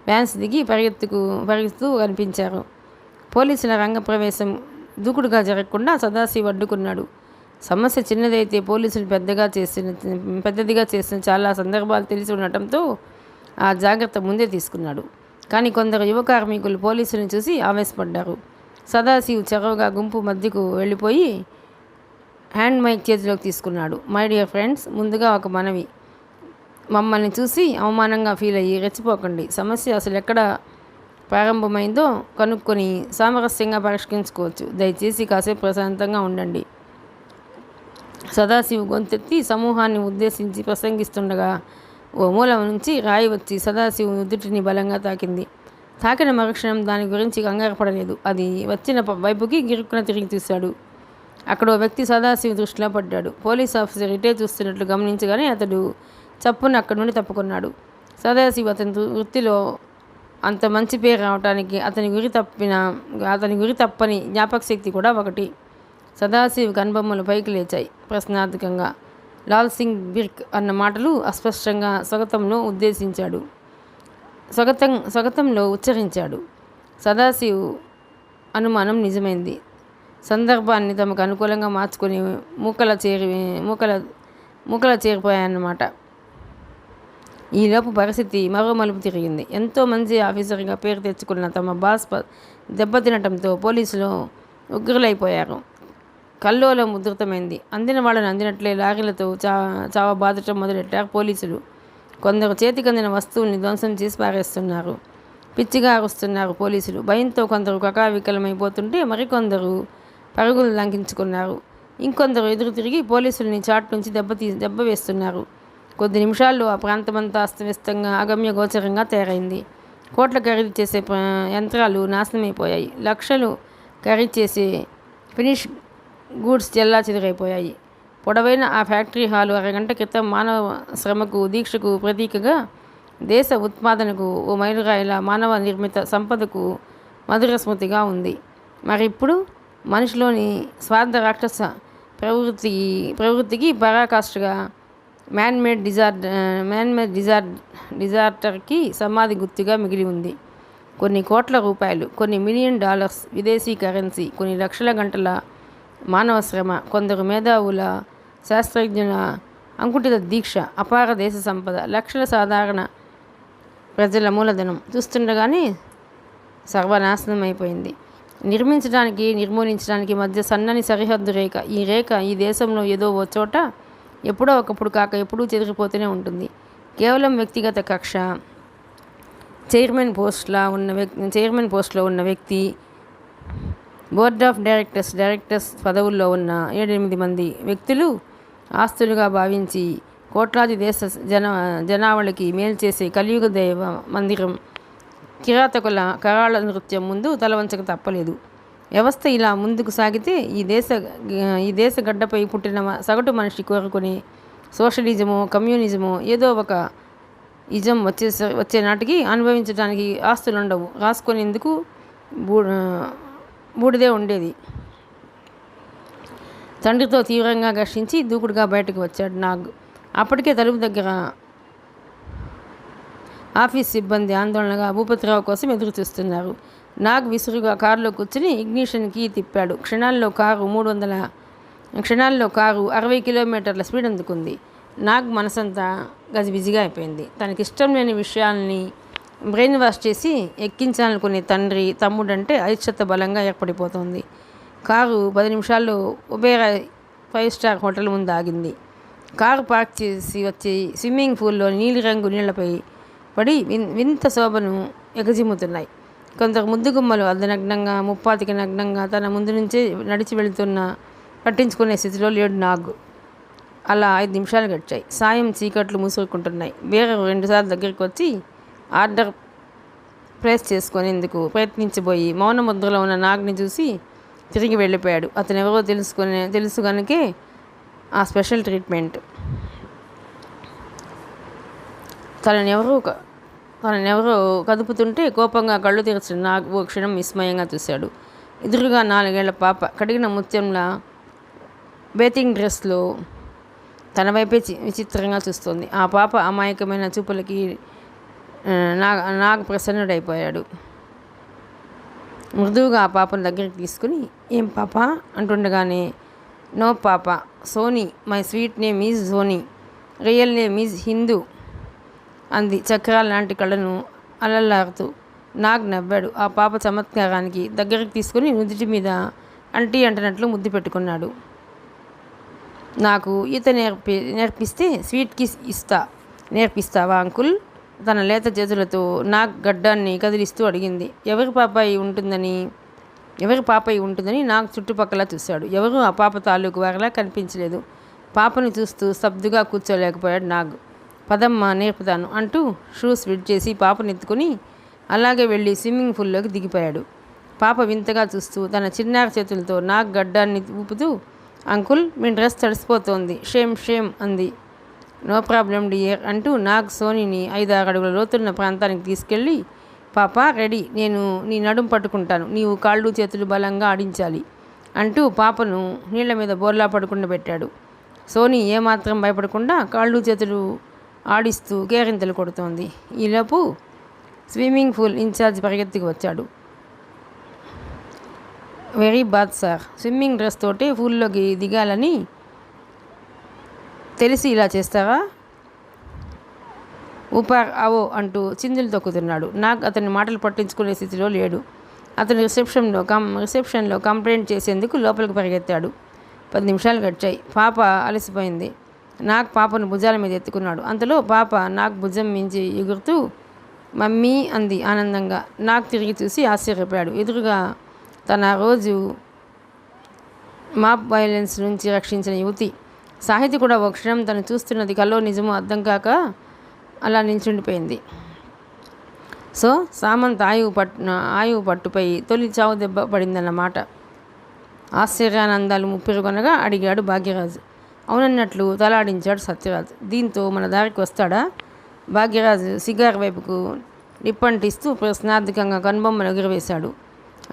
వ్యాన్స్ దిగి పరిగెత్తుతూ కనిపించారు. పోలీసుల రంగప్రవేశం దూకుడుగా జరగకుండా సదాశివ్ అడ్డుకున్నాడు. సమస్య చిన్నదైతే పోలీసులు పెద్దదిగా చేసిన చాలా సందర్భాలు తెలిసి ఉండటంతో ఆ జాగ్రత్త ముందే తీసుకున్నాడు. కానీ కొందరు యువ కార్మికులు పోలీసులను చూసి ఆవేశపడ్డారు. సదాశివ్ చొరవగా గుంపు మధ్యకు వెళ్ళిపోయి హ్యాండ్ మైక్ చేతిలోకి తీసుకున్నాడు. మై డియర్ ఫ్రెండ్స్, ముందుగా ఒక మనవి. మమ్మల్ని చూసి అవమానంగా ఫీల్ అయ్యి రెచ్చిపోకండి. సమస్య అసలు ఎక్కడ ప్రారంభమైందో కనుక్కొని సామరస్యంగా పరిష్కరించుకోవచ్చు. దయచేసి కాసేపు ప్రశాంతంగా ఉండండి. సదాశివ్ గొంతెత్తి సమూహాన్ని ఉద్దేశించి ప్రసంగిస్తుండగా ఓ మూల నుంచి రాయి వచ్చి సదాశివ్ నుదుటిని బలంగా తాకింది. తాకిన మరుక్షణం దాని గురించి కంగారు పడలేదు. అది వచ్చిన వైపుకి గిరుక్కున తిరిగి చూశాడు. అక్కడ ఓ వ్యక్తి సదాశివ్ దృష్టిలో పడ్డాడు. పోలీస్ ఆఫీసర్ ఇటే చూస్తున్నట్లు గమనించగానే అతడు చప్పున అక్కడి నుండి తప్పుకున్నాడు. సదాశివ్ అతని వృత్తిలో అంత మంచి పేరు రావటానికి అతని గురి తప్పని జ్ఞాపక శక్తి కూడా ఒకటి. సదాశివ్ కనుబొమ్మలు పైకి లేచాయి. ప్రశ్నార్థకంగా లాల్ సింగ్ బిర్క్ అన్న మాటలు అస్పష్టంగా స్వగతంలో ఉచ్చరించాడు. సదాశివ్ అనుమానం నిజమైంది. సందర్భాన్ని తమకు అనుకూలంగా మార్చుకొని మూకల చేరిపోయాయన్నమాట. ఈలోపు పరిస్థితి మరో మలుపు తిరిగింది. ఎంతో మంచి ఆఫీసర్గా పేరు తెచ్చుకున్న తమ బాస్ దెబ్బతినటంతో పోలీసులు ఉగ్రులైపోయారు. కల్లోలం ఉధృతమైంది. అందిన వాళ్ళని అందినట్లే లారీలతో చావబాదటం మొదలెట్టారు పోలీసులు. కొందరు చేతికందిన వస్తువుల్ని ధ్వంసం చేసి పారేస్తున్నారు. పిచ్చిగా అరుస్తున్నారు పోలీసులు. భయంతో కొందరు కకావికలమైపోతుంటే మరికొందరు పరుగులు లంకించుకున్నారు. ఇంకొందరు ఎదురు తిరిగి పోలీసుల్ని చాటు నుంచి దెబ్బ వేస్తున్నారు. కొద్ది నిమిషాల్లో ఆ ప్రాంతమంతా అస్తవ్యస్తంగా అగమ్య గోచరంగా తయారైంది. కోట్ల ఖరీదు చేసే యంత్రాలు నాశనమైపోయాయి. లక్షలు ఖరీదు చేసే ఫినిష్ గూడ్స్ చెల్లాచెదురైపోయాయి. పొడవైన ఆ ఫ్యాక్టరీ హాలు అరగంట క్రితం మానవ శ్రమకు, దీక్షకు ప్రతీకగా, దేశ ఉత్పాదనకు ఓ మైలురాయిల మానవ నిర్మిత సంపదకు మధుర స్మృతిగా ఉంది. మరి ఇప్పుడు మనిషిలోని స్వార్థ రాక్షస ప్రవృత్తికి పరాకాష్ఠగా మ్యాన్మేడ్ డిజార్టర్కి సమాధి గుర్తుగా మిగిలి ఉంది. కొన్ని కోట్ల రూపాయలు, కొన్ని $1 మిలియన్ విదేశీ కరెన్సీ, కొన్ని లక్షల గంటల మానవ శ్రమ, కొందరు మేధావుల, శాస్త్రజ్ఞుల అంకుటిత దీక్ష, అపార దేశ సంపద, లక్షల సాధారణ ప్రజల మూలధనం చూస్తుండగానే సర్వనాశనం అయిపోయింది. నిర్మించడానికి నిర్మూలించడానికి మధ్య సన్నని సరిహద్దు రేఖ. ఈ రేఖ ఈ దేశంలో ఏదో ఓ చోట ఎప్పుడో ఒకప్పుడు కాక ఎప్పుడూ చెదిరిపోతూనే ఉంటుంది. కేవలం వ్యక్తిగత కక్ష. చైర్మన్ పోస్ట్లో ఉన్న వ్యక్తి, బోర్డ్ ఆఫ్ డైరెక్టర్స్ పదవుల్లో ఉన్న 7-8 మంది వ్యక్తులు ఆస్తులుగా భావించి కోట్లాది దేశ జనావళికి మేలు చేసే కలియుగ దైవ మందిరం కిరాతకుల కరాళ నృత్యం ముందు తలవంచక తప్పలేదు. వ్యవస్థ ఇలా ముందుకు సాగితే ఈ దేశ గడ్డపై పుట్టిన సగటు మనిషి కోరుకునే సోషలిజమో కమ్యూనిజమో ఏదో ఒక ఇజం వచ్చే నాటికి అనుభవించడానికి ఆస్తులుండవు. రాసుకునేందుకు బూడిదే ఉండేది. తండ్రితో తీవ్రంగా ఘర్షించి దూకుడుగా బయటకు వచ్చాడు నాగ్. అప్పటికే తలుపు దగ్గర ఆఫీస్ సిబ్బంది ఆందోళనగా భూపతిరావు కోసం ఎదురు చూస్తున్నారు. నాగ్ విసురుగా కారులో కూర్చుని ఇగ్నిషన్ కీ తిప్పాడు. క్షణాల్లో కారు 60 కిలోమీటర్ల స్పీడ్ అందుకుంది. నాగ్ మనసంతా గజిబిజిగా అయిపోయింది. తనకిష్టం లేని విషయాల్ని బ్రెయిన్ వాష్ చేసి ఎక్కించాలనుకునే తండ్రి తమ్ముడంటే అయిష్టత బలంగా ఏర్పడిపోతుంది. కారు 10 నిమిషాల్లో ఉబేరా 5 స్టార్ హోటల్ ముందు ఆగింది. కారు పార్క్ చేసి వచ్చి స్విమ్మింగ్ పూల్లో నీలిరంగు నీళ్లపై పడి వింత శోభను ఎగజిమ్ముతున్నాయి. కొందరు ముద్దుగుమ్మలు అర్ధనగ్నంగా, ముప్పాతికి నగ్నంగా తన ముందు నుంచే నడిచి వెళుతున్నా పట్టించుకునే స్థితిలో లేడు నాగ్. అలా 5 నిమిషాలు గడిచాయి. సాయం చీకట్లు మూసుకుంటున్నాయి. బేరరు 2 సార్లు దగ్గరికి వచ్చి ఆర్డర్ ప్లేస్ చేసుకునేందుకు ప్రయత్నించబోయి మౌన ముద్రలో ఉన్న నాగ్ని చూసి తిరిగి వెళ్ళిపోయాడు. అతను ఎవరో తెలుసు కనుకే ఆ స్పెషల్ ట్రీట్మెంట్. తననెవరో కదుపుతుంటే కోపంగా కళ్ళు తెరిచిన నాగ్ ఓ క్షణం విస్మయంగా చూశాడు. ఎదురుగా 4 ఏళ్ల పాప కడిగిన ముత్యంలా బేతింగ్ డ్రెస్లో తన వైపే విచిత్రంగా చూస్తోంది. ఆ పాప అమాయకమైన చూపులకి నాగ్ ప్రసన్నుడైపోయాడు. మృదువుగా ఆ పాపను దగ్గరికి తీసుకుని, ఏం పాప అంటుండగానే, నో పాప, Soni, my sweet name is Soni, real name is Hindu అంది చక్రాల లాంటి కళ్ళను అలల్లారుతూ. నాగ్ నవ్వాడు. ఆ పాప చమత్కారానికి దగ్గరికి తీసుకుని నుదుటి మీద అంటనట్లు ముద్దు పెట్టుకున్నాడు. నాకు ఈత నేర్పిస్తే స్వీట్ కిస్ నేర్పిస్తావా అంకుల్? తన లేత చేతులతో నాగ్ గడ్డాన్ని కదిలిస్తూ అడిగింది. ఎవరి పాపై ఉంటుందని నాగ్ చుట్టుపక్కల చూశాడు. ఎవరు ఆ పాప తాలూకు వారిలా కనిపించలేదు. పాపను చూస్తూ స్తబ్దుగా కూర్చోలేకపోయాడు నాగ్. పదమ్మ నేర్పుతాను అంటూ షూస్ విడిచేసి పాపనెత్తుకుని అలాగే వెళ్ళి స్విమ్మింగ్ పూల్లోకి దిగిపోయాడు. పాప వింతగా చూస్తూ తన చిన్నారి చేతులతో నాగ్ గడ్డాన్ని ఊపుతూ, అంకుల్, మీ డ్రెస్ తడిసిపోతోంది, షేమ్ అంది. నో ప్రాబ్లం డియర్ అంటూ నాగ్ సోనీని 5-6 అడుగుల లోతున్న ప్రాంతానికి తీసుకెళ్ళి, పాప రెడీ, నేను నీ నడుం పట్టుకుంటాను, నీవు కాళ్ళు చేతులు బలంగా ఆడించాలి అంటూ పాపను నీళ్ల మీద బోర్లా పడుకుండా పెట్టాడు. సోనీ ఏమాత్రం భయపడకుండా కాళ్ళు చేతులు ఆడిస్తూ కేరింతలు కొడుతోంది. ఈలోపు స్విమ్మింగ్ పూల్ ఇన్ఛార్జ్ పరిగెత్తుకు వచ్చాడు. వెరీ బాద్ సార్, స్విమ్మింగ్ డ్రెస్ తోటి పూల్లోకి దిగాలని తెలిసి ఇలా చేస్తావా? ఊపార్ అవో అంటూ చిందులు తొక్కుతున్నాడు. నాగ్ అతని మాటలు పట్టించుకునే స్థితిలో లేడు. అతను రిసెప్షన్లో కంప్లైంట్ చేసేందుకు లోపలికి పరిగెత్తాడు. 10 నిమిషాలు గడిచాయి. పాప అలసిపోయింది. నాగ్ పాపను భుజాల మీద ఎత్తుకున్నాడు. అంతలో పాప నాగ్ భుజం మించి ఎగురుతూ మమ్మీ అంది ఆనందంగా. నాగ్ తిరిగి చూసి ఆశ్చర్యపోయాడు. ఎదురుగా తన రోజు మాప్ వైలెన్స్ నుంచి రక్షించిన యువతి సాహితి కూడా ఒక క్షణం తను చూస్తున్నది కల్లో నిజమో అర్థం కాక అలా నిల్చుండిపోయింది. సో సామంత్ ఆయువు పట్టుపై తొలి చావు దెబ్బ పడిందన్నమాట. ఆశ్చర్యానందాలు ముప్పిరుకొనగా అడిగాడు భాగ్యరాజు. అవునన్నట్లు తలాడించాడు సత్యరాజ్. దీంతో మన దారికి వస్తాడా? భాగ్యరాజు సిగార్ వైపుకు నిప్పంటిస్తూ ప్రశ్నార్థకంగా కనుబొమ్మను ఎగురవేశాడు.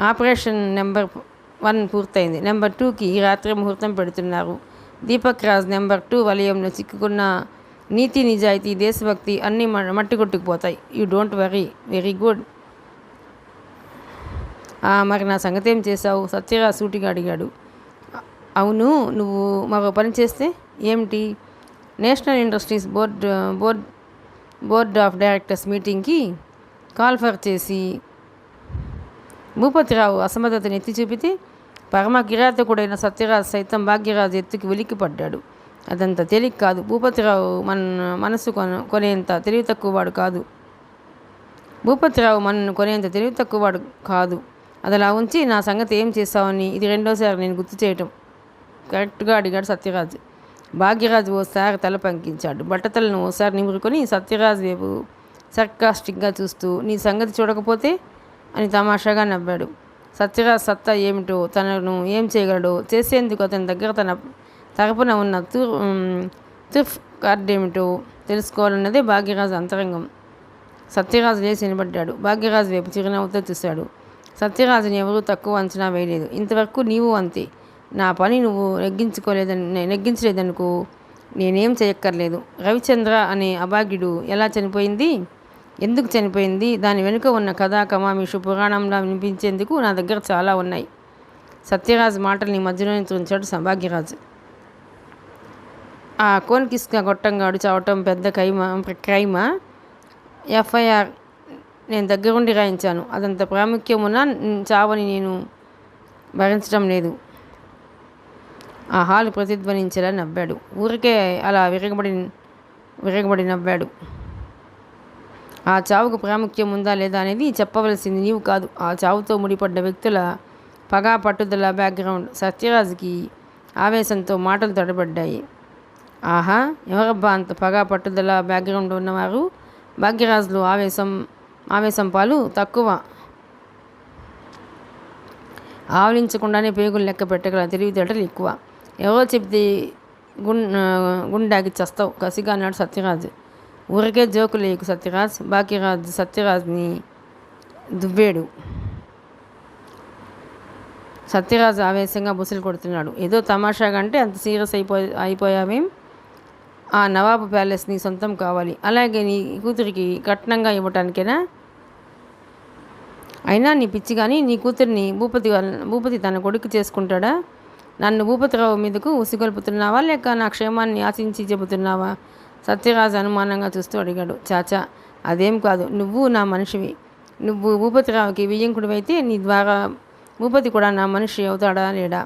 ఆపరేషన్ నెంబర్ 1 పూర్తయింది. నెంబర్ 2కి ఈ రాత్రి ముహూర్తం పెడుతున్నారు. దీపక్ రాజ్ నెంబర్ 2 వలయంలో చిక్కుకున్న నీతి, నిజాయితీ, దేశభక్తి అన్నీ మట్టి కొట్టుకుపోతాయి. You don't worry. Very good. మరి నా సంగతి ఏం చేశావు? సత్యరాజ్ సూటిగా అడిగాడు. అవును, నువ్వు మరో పని చేస్తే ఏమిటి? National industries board of directors మీటింగ్కి కాల్ఫర్ చేసి భూపతిరావు అసమర్థతను ఎత్తి చూపితే పరమ కిరాతకుడైన సత్యరాజ్ సైతం భాగ్యరాజు ఎత్తుకి ఉలిక్కిపడ్డాడు. అదంత తేలిక కాదు. భూపతిరావు మనసు కొనేంత తెలివి తక్కువవాడు కాదు. భూపతిరావు మనను కొనేంత తెలివి తక్కువవాడు కాదు. అదలా ఉంచి నా సంగతి ఏం చేస్తావని ఇది రెండోసారి నేను గుర్తు చేయటం కరెక్ట్గా అడిగాడు సత్యరాజు. భాగ్యరాజు ఓసారి తల పంకించాడు. బట్టతలను ఓసారి నిమురుకొని సత్యరాజు వైపు సర్కాస్టిక్గా చూస్తూ నీ సంగతి చూడకపోతే అని తమాషాగా నవ్వాడు. సత్యరాజ్ సత్తా ఏమిటో, తనను ఏం చేయగలడో, చేసేందుకు అతని దగ్గర తన తరపున ఉన్న తుర్ఫ్ కార్డు ఏమిటో తెలుసుకోవాలన్నదే భాగ్యరాజు అంతరంగం. సత్యరాజు లేచి నిలబడ్డాడు. భాగ్యరాజు వైపు చిరునవ్వుతో చూశాడు. సత్యరాజుని ఎవరూ తక్కువ అంచనా వేయలేదు. ఇంతవరకు నీవు అంతే. నా పని నువ్వు నెగ్గించలేదనుకో నేనేం చేయక్కర్లేదు. రవిచంద్ర అనే అభాగ్యుడు ఎలా చనిపోయింది, ఎందుకు చనిపోయింది, దాని వెనుక ఉన్న కథా కమామిషు పురాణంలా వినిపించేందుకు నా దగ్గర చాలా ఉన్నాయి. సత్యరాజు మాటల్ని మధ్యలోనే ఉంచాడు భాగ్యరాజు. ఆ కోన్కిస్క గొట్టంగాడు చావటం పెద్ద క్రైమా? ఎఫ్ఐఆర్ నేను దగ్గరుండి రాయించాను. అదంత ప్రాముఖ్యమున్న చావని నేను భరించడం లేదు. ఆ హాలు ప్రతిధ్వనించేలా నవ్వాడు. ఊరికే అలా విరగబడి నవ్వాడు. ఆ చావుకు ప్రాముఖ్యం ఉందా లేదా అనేది చెప్పవలసింది నీవు కాదు, ఆ చావుతో ముడిపడ్డ వ్యక్తుల పగా పట్టుదల బ్యాక్గ్రౌండ్. సత్యరాజుకి ఆవేశంతో మాటలు తడబడ్డాయి. ఆహా, ఎవరబ్బా అంత పగా పట్టుదల బ్యాక్గ్రౌండ్ ఉన్నవారు? భాగ్యరాజులో ఆవేశం పాలు తక్కువ. ఆవలించకుండానే పేగులు లెక్క పెట్టగల తెలివితేటలు ఎక్కువ. ఎవరో చెప్తే గుండాకి చస్తావు కసిగా అన్నాడు సత్యరాజు. ఊరికే జోకు లేకు సత్యరాజ్. భాగ్యరాజు సత్యరాజ్ని దువ్వేడు. సత్యరాజు ఆవేశంగా బుసలు కొడుతున్నాడు. ఏదో తమాషాగా అంటే అంత సీరియస్ అయిపోయావేం? ఆ నవాబు ప్యాలెస్ నీ సొంతం కావాలి, అలాగే నీ కూతురికి కట్నంగా ఇవ్వటానికేనా? అయినా నీ పిచ్చి కానీ నీ కూతురిని భూపతి తన కొడుకు చేసుకుంటాడా? నన్ను భూపతిరావు మీదకు ఉసిగొల్పుతున్నావా లేక నా క్షేమాన్ని ఆశించి చెబుతున్నావా? సత్యరాజు అనుమానంగా చూస్తూ అడిగాడు. చాచా, అదేం కాదు. నువ్వు నా మనిషివి. నువ్వు భూపతిరావుకి వియ్యంకుడివైతే నీ ద్వారా భూపతి కూడా నా మనిషి అవుతాడా లేడా?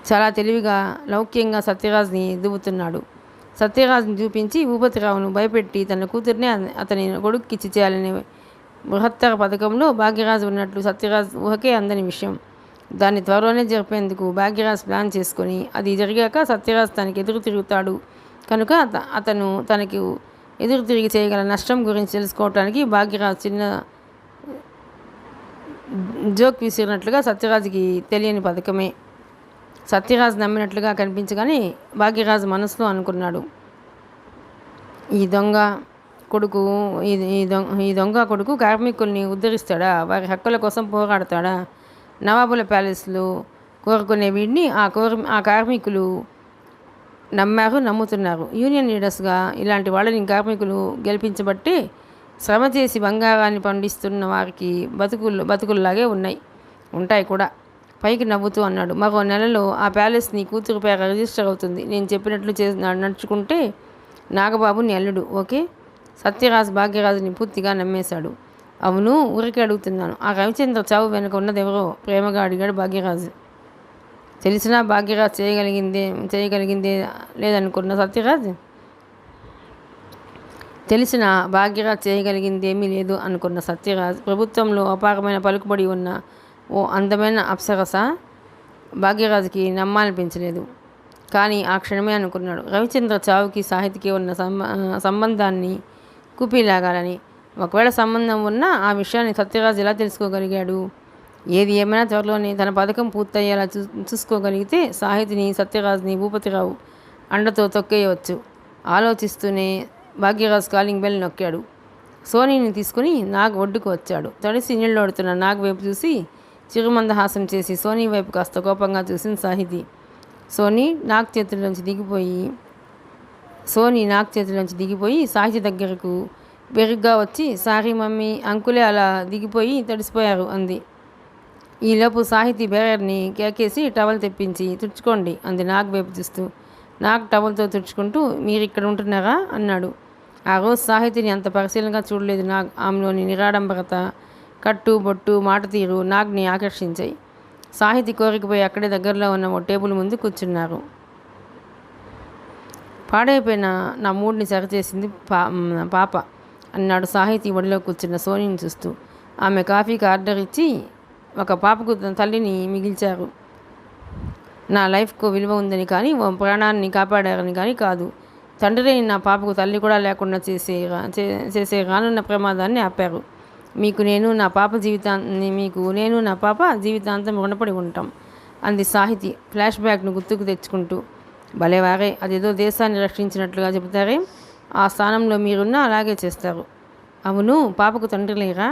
చాలా తెలివిగా లౌక్యంగా సత్యరాజుని దువ్వుతున్నాడు. సత్యరాజుని చూపించి భూపతిరావును భయపెట్టి తన కూతుర్నే అతని కొడుక్కిచ్చి చేయాలనే బృహత్తర పథకంలో భాగ్యరాజు ఉన్నట్లు సత్యరాజు ఊహకే అందని విషయం. దాన్ని త్వరలోనే జరిపేందుకు భాగ్యరాజు ప్లాన్ చేసుకొని అది జరిగాక సత్యరాజు తనకి ఎదురు తిరుగుతాడు కనుక అతను తనకు ఎదురు తిరిగి చేయగల నష్టం గురించి తెలుసుకోవటానికి భాగ్యరాజు చిన్న జోక్ విసిరినట్లుగా సత్యరాజుకి తెలియని పథకమే. సత్యరాజు నమ్మినట్లుగా కనిపించగానే భాగ్యరాజు మనసులో అనుకున్నాడు, ఈ దొంగ కొడుకు కార్మికుల్ని ఉద్ధరిస్తాడా? వారి హక్కుల కోసం పోరాడతాడా? నవాబుల ప్యాలెస్లో కోరుకునే వీడిని ఆ కార్మికులు నమ్ముతున్నారు. యూనియన్ లీడర్స్గా ఇలాంటి వాళ్ళని కార్మికులు గెలిపించబట్టి శ్రమ చేసి బంగారాన్ని పండిస్తున్న వారికి బతుకుల్లాగే ఉంటాయి కూడా. పైకి నవ్వుతూ అన్నాడు. మరో నెలలో ఆ ప్యాలెస్ నీ కూతురు పేర రిజిస్టర్ అవుతుంది. నేను చెప్పినట్లు నడుచుకుంటే నాగబాబు నీ అల్లుడు, ఓకే? సత్యరాజు భాగ్యరాజుని పూర్తిగా నమ్మేశాడు. అవును, ఊరికే అడుగుతున్నాను. ఆ రవిచంద్ర చావు వెనుక ఉన్నది ఎవరో? ప్రేమగా అడిగాడు భాగ్యరాజు. తెలిసినా భాగ్యరాజు చేయగలిగిందే లేదనుకున్న సత్యరాజు తెలిసిన భాగ్యరాజు చేయగలిగిందేమీ లేదు అనుకున్న సత్యరాజు ప్రభుత్వంలో అపారమైన పలుకుబడి ఉన్న ఓ అందమైన అప్సరస భాగ్యరాజుకి నమ్మాలనిపించలేదు. కానీ ఆ క్షణమే అనుకున్నాడు, రవిచంద్ర చావుకి సాహితికి ఉన్న సంబంధాన్ని కుపిలాగాలని. ఒకవేళ సంబంధం ఉన్నా ఆ విషయాన్ని సత్యరాజు ఎలా తెలుసుకోగలిగాడు? ఏది ఏమైనా త్వరలోనే తన పథకం పూర్తయ్యేలా చూసుకోగలిగితే సాహితిని సత్యరాజుని భూపతిరావు అండతో తొక్కేయవచ్చు. ఆలోచిస్తూనే భాగ్యరాజు కాలింగ్ బెల్ నొక్కాడు. సోనీని తీసుకుని నాగ్ ఒడ్డుకు వచ్చాడు. తడిసి నీళ్ళోడుతున్న నాగ్ వైపు చూసి చిరుమందహాసం చేసి సోనీ వైపు కాస్త కోపంగా చూసింది సాహితి. సోనీ నాగ్ చేతుల్లోంచి దిగిపోయి సాహితి దగ్గరకు బెరుగ్గా వచ్చి సారీ మమ్మీ, అంకులే అలా దిగిపోయి తడిసిపోయారు అంది. ఈలోపు సాహితి బేరర్ని కేకేసి టవల్ తెప్పించి తుడుచుకోండి అంది నాగ్ వైపు చూస్తూ. నాగ్ టవల్తో తుడుచుకుంటూ మీరు ఇక్కడ ఉంటున్నారా అన్నాడు. ఆ రోజు సాహితిని అంత పరిశీలనగా చూడలేదు నాగ్. ఆమెలోని నిరాడంబరత, కట్టు బొట్టు మాట తీరు నాగ్ని ఆకర్షించాయి. సాహితీ కోరికపోయి అక్కడే దగ్గరలో ఉన్న ఓ టేబుల్ ముందు కూర్చున్నారు. పాడైపోయిన నా మూడ్ని సరిచేసింది పాప అన్నాడు సాహితీ ఒడిలో కూర్చున్న సోనీని చూస్తూ. ఆమె కాఫీకి ఆర్డర్ ఇచ్చి ఒక పాపకు తల్లిని మిగిల్చారు. నా లైఫ్కు విలువ ఉందని కానీ ఓ ప్రాణాన్ని కాపాడారని కానీ కాదు. తండ్రి నా పాపకు తల్లి కూడా లేకుండా చేసే రానున్న ప్రమాదాన్ని ఆపారు. మీకు నేను నా పాప జీవితాంతం రుణపడి ఉంటాం అంది సాహితీ ఫ్లాష్ బ్యాక్ను గుర్తుకు తెచ్చుకుంటూ. భలేవారే, అదేదో దేశాన్ని రక్షించినట్లుగా చెబుతారే. ఆ స్థానంలో మీరున్నా అలాగే చేస్తారు. అవును, పాపకు తండ్రి లేరా?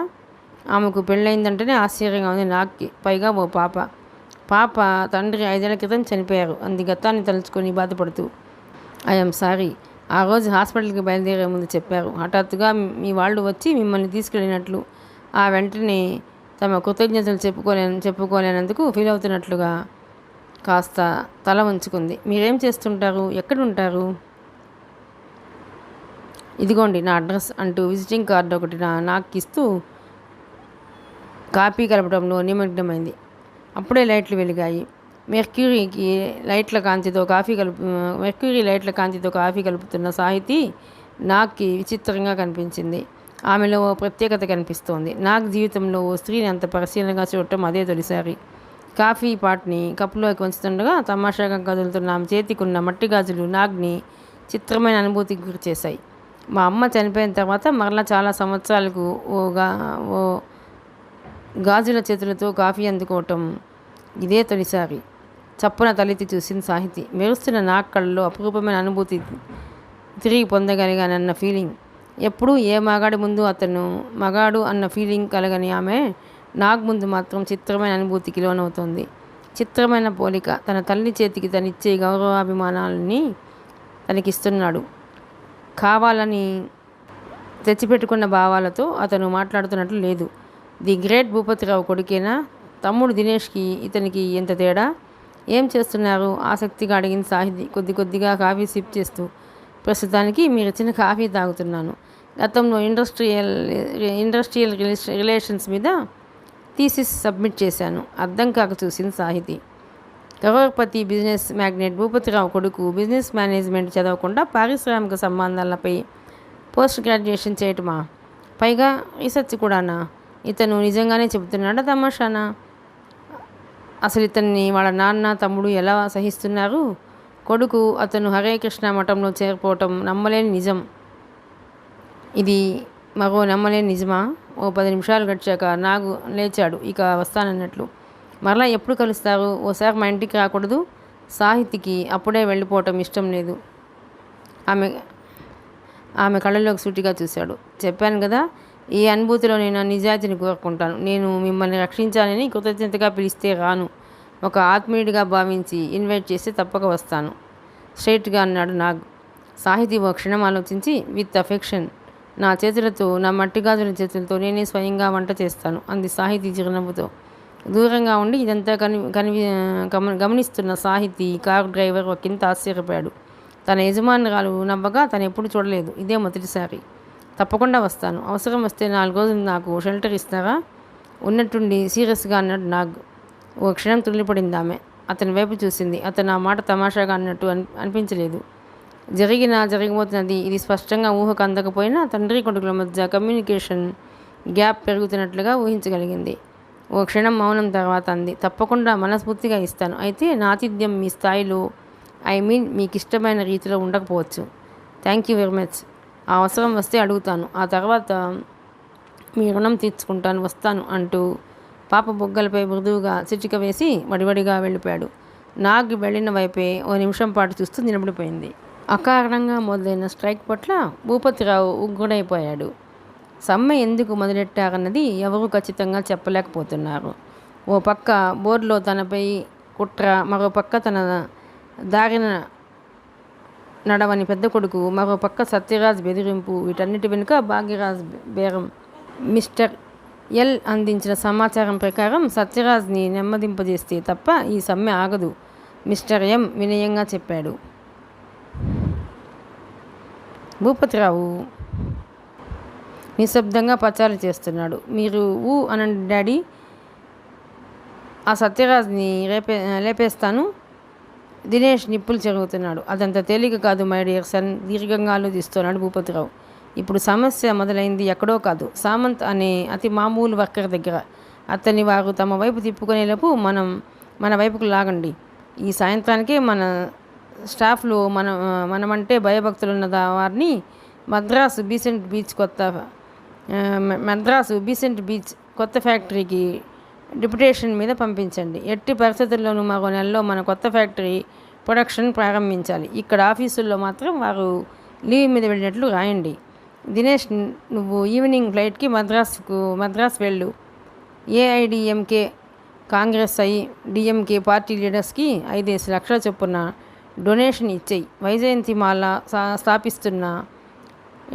ఆమెకు పెళ్ళయిందంటేనే ఆశ్చర్యంగా ఉంది నాకి. పైగా ఓ పాప తండ్రి 5 ఏళ్ల క్రితం చనిపోయారు అంది గతాన్ని తలుచుకొని బాధపడుతూ. ఐఎమ్ సారీ, ఆ రోజు హాస్పిటల్కి బయలుదేరే ముందు చెప్పారు. హఠాత్తుగా మీ వాళ్ళు వచ్చి మిమ్మల్ని తీసుకెళ్ళినట్లు, ఆ వెంటనే తమ కృతజ్ఞతలు చెప్పుకోలేనందుకు ఫీల్ అవుతున్నట్లుగా కాస్త తల ఉంచుకుంది. మీరేం చేస్తుంటారు? ఎక్కడుంటారు? ఇదిగోండి నా అడ్రస్ అంటూ విజిటింగ్ కార్డు ఒకటి నాకు ఇస్తూ కాఫీ కలపడంలో నిమగ్నమైంది. అప్పుడే లైట్లు వెలిగాయి. మెర్క్యూరీ లైట్ల కాంతితో కాఫీ కలుపుతున్న సాహితీ నాగ్కి విచిత్రంగా కనిపించింది. ఆమెలో ఓ ప్రత్యేకత కనిపిస్తోంది. నాగ్ జీవితంలో ఓ స్త్రీని అంత పరిశీలనగా చూడటం అదే తొలిసారి. కాఫీ పాట్ని కప్పులోకి వంచుతుండగా తమాషాగా కదులుతున్న ఆమె చేతికున్న మట్టి గాజులు నాగ్ని చిత్రమైన అనుభూతికి గురి చేశాయి. మా అమ్మ చనిపోయిన తర్వాత మరలా చాలా సంవత్సరాలకు ఓ గాజుల చేతులతో కాఫీ అందుకోవటం ఇదే తొలిసారి. చప్పున తలెత్తి చూసింది సాహితీ. మెరుస్తున్న నాగ్ కళ్ళలో అపురూపమైన అనుభూతి తిరిగి పొందగలిగానన్న ఫీలింగ్. ఎప్పుడూ ఏ మగాడి ముందు అతను మగాడు అన్న ఫీలింగ్ కలగని ఆమె నాగ్ ముందు మాత్రం చిత్రమైన అనుభూతికి లోనవుతోంది. చిత్రమైన పోలిక. తన తల్లి చేతికి తనిచ్చే గౌరవాభిమానాలని తనకిస్తున్నాడు. కావాలని తెచ్చిపెట్టుకున్న భావాలతో అతను మాట్లాడుతున్నట్లు లేదు. ది గ్రేట్ భూపతిరావు కొడుకేనా? తమ్ముడు దినేష్కి ఇతనికి ఎంత తేడా? ఏం చేస్తున్నారు? ఆసక్తిగా అడిగింది సాహితీ కొద్దిగా కాఫీ సిప్ చేస్తూ. ప్రస్తుతానికి మీరు ఇచ్చిన కాఫీ తాగుతున్నాను. గతంలో ఇండస్ట్రియల్ రిలేషన్స్ మీద థీసిస్ సబ్మిట్ చేశాను. అర్థం కాక చూసింది సాహితీ. కరోర్పతి బిజినెస్ మ్యాగ్నెట్ భూపతిరావు కొడుకు బిజినెస్ మేనేజ్మెంట్ చదవకుండా పారిశ్రామిక సంబంధాలపై పోస్ట్ గ్రాడ్యుయేషన్ చేయటమా? పైగా రీసెర్చ్ కూడానా? ఇతను నిజంగానే చెబుతున్నాడా తమాషానా? అసలు ఇతన్ని వాళ్ళ నాన్న తమ్ముడు ఎలా సహిస్తున్నారు? కొడుకు అతను హరే కృష్ణ మఠంలో చేరిపోవటం నమ్మలేని నిజం. ఇది మరో నమ్మలేని నిజమా? ఓ 10 నిమిషాలు గడిచాక నాగు లేచాడు. ఇక వస్తానన్నట్లు. మరలా ఎప్పుడు కలుస్తారు? ఓసారి మా ఇంటికి రాకూడదు? సాహితీకి అప్పుడే వెళ్ళిపోవటం ఇష్టం లేదు. ఆమె కళ్ళలోకి సూటిగా చూశాడు. చెప్పాను కదా, ఈ అనుభూతిలో నేను నిజాయితీని కోరుకుంటాను. నేను మిమ్మల్ని రక్షించాలని కృతజ్ఞతగా పిలిస్తే రాను. ఒక ఆత్మీయుడిగా భావించి ఇన్వైట్ చేస్తే తప్పక వస్తాను స్ట్రైట్గా అన్నాడు నాగ్. సాహితీ ఓ క్షణం ఆలోచించి, విత్ అఫెక్షన్, నా మట్టి గాజుల చేతులతో నేనే స్వయంగా వంట చేస్తాను అంది సాహితీ చిరునవ్వుతో. దూరంగా ఉండి ఇదంతా గమనిస్తున్న సాహితీ కారు డ్రైవర్ ఒకంత ఆశ్చర్యపోయాడు. తన యజమానురాలు నవ్వగా తను ఎప్పుడు చూడలేదు. ఇదే మొదటిసారి. తప్పకుండా వస్తాను. అవసరం వస్తే 4 రోజులు నాకు షెల్టర్ ఇస్తారా? ఉన్నట్టుండి సీరియస్గా అన్నాడు నాగ్. ఓ క్షణం తుల్లిపడింది ఆమె. అతని వైపు చూసింది. అతను ఆ మాట తమాషాగా అన్నట్టు అనిపించలేదు. జరగబోతున్నది ఇది స్పష్టంగా ఊహకు అందకపోయినా తండ్రి కొడుకుల మధ్య కమ్యూనికేషన్ గ్యాప్ పెరుగుతున్నట్లుగా ఊహించగలిగింది. ఓ క్షణం మౌనం తర్వాత అంది, తప్పకుండా మనస్ఫూర్తిగా ఇస్తాను. అయితే నా ఆతిథ్యం మీ స్థాయిలో, మీకు ఇష్టమైన రీతిలో ఉండకపోవచ్చు. Thank you very much. ఆ అవసరం వస్తే అడుగుతాను. ఆ తర్వాత మీ రుణం తీర్చుకుంటాను. వస్తాను అంటూ పాప బొగ్గలపై మృదువుగా చిటిక వేసి వడివడిగా వెళ్ళిపోయాడు. నాగ్ వెళ్ళిన వైపే ఓ నిమిషం పాటు చూస్తూ నిలబడిపోయింది. అకారణంగా మొదలైన స్ట్రైక్ పట్ల భూపతిరావు ఉగ్గుడైపోయాడు. సమ్మె ఎందుకు మొదలెట్టారన్నది ఎవరూ ఖచ్చితంగా చెప్పలేకపోతున్నారు. ఓ పక్క బోర్డులో తనపై కుట్ర, మరో పక్క తన దారిన నడవని పెద్ద కొడుకు, మరో పక్క సత్యరాజ్ బెదిరింపు. వీటన్నిటి వెనుక భాగ్యరాజ్ బేరం. మిస్టర్ ఎల్ అందించిన సమాచారం ప్రకారం సత్యరాజ్ని నెమ్మదింపజేస్తే తప్ప ఈ సమ్మె ఆగదు, మిస్టర్ ఎం వినయంగా చెప్పాడు. నిశ్శబ్దంగా పచారు చేస్తున్నాడు. మీరు అనండి డాడీ, ఆ సత్యరాజ్ని లేపేస్తాను. దినేష్ నిప్పులు చెరుగుతున్నాడు. అదంత తేలిక కాదు మై డియర్ సన్, దీర్ఘంగా ఆలోచిస్తున్నాడు భూపతిరావు. ఇప్పుడు సమస్య మొదలైంది ఎక్కడో కాదు, సామంత్ అనే అతి మామూలు వర్కర్ దగ్గర. అతన్ని వారు తమ వైపు తిప్పుకునేలోపు మన వైపుకు లాగండి. ఈ సాయంత్రానికే మన స్టాఫ్లో మనమంటే భయభక్తులున్న వారిని మద్రాసు బీసెంట్ బీచ్ కొత్త ఫ్యాక్టరీకి డిప్యుటేషన్ మీద పంపించండి. ఎట్టి పరిస్థితుల్లోనూ మరో నెలలో మన కొత్త ఫ్యాక్టరీ ప్రొడక్షన్ ప్రారంభించాలి. ఇక్కడ ఆఫీసుల్లో మాత్రం వారు లీవ్ మీద వెళ్ళినట్లు రాయండి. దినేష్, నువ్వు ఈవినింగ్ ఫ్లైట్కి మద్రాస్ వెళ్ళు. ఏఐడిఎంకే కాంగ్రెస్ డిఎంకే పార్టీ లీడర్స్కి 5 లక్షల చొప్పున డొనేషన్ ఇచ్చేయి. వైజయంతిమాల స్థాపిస్తున్న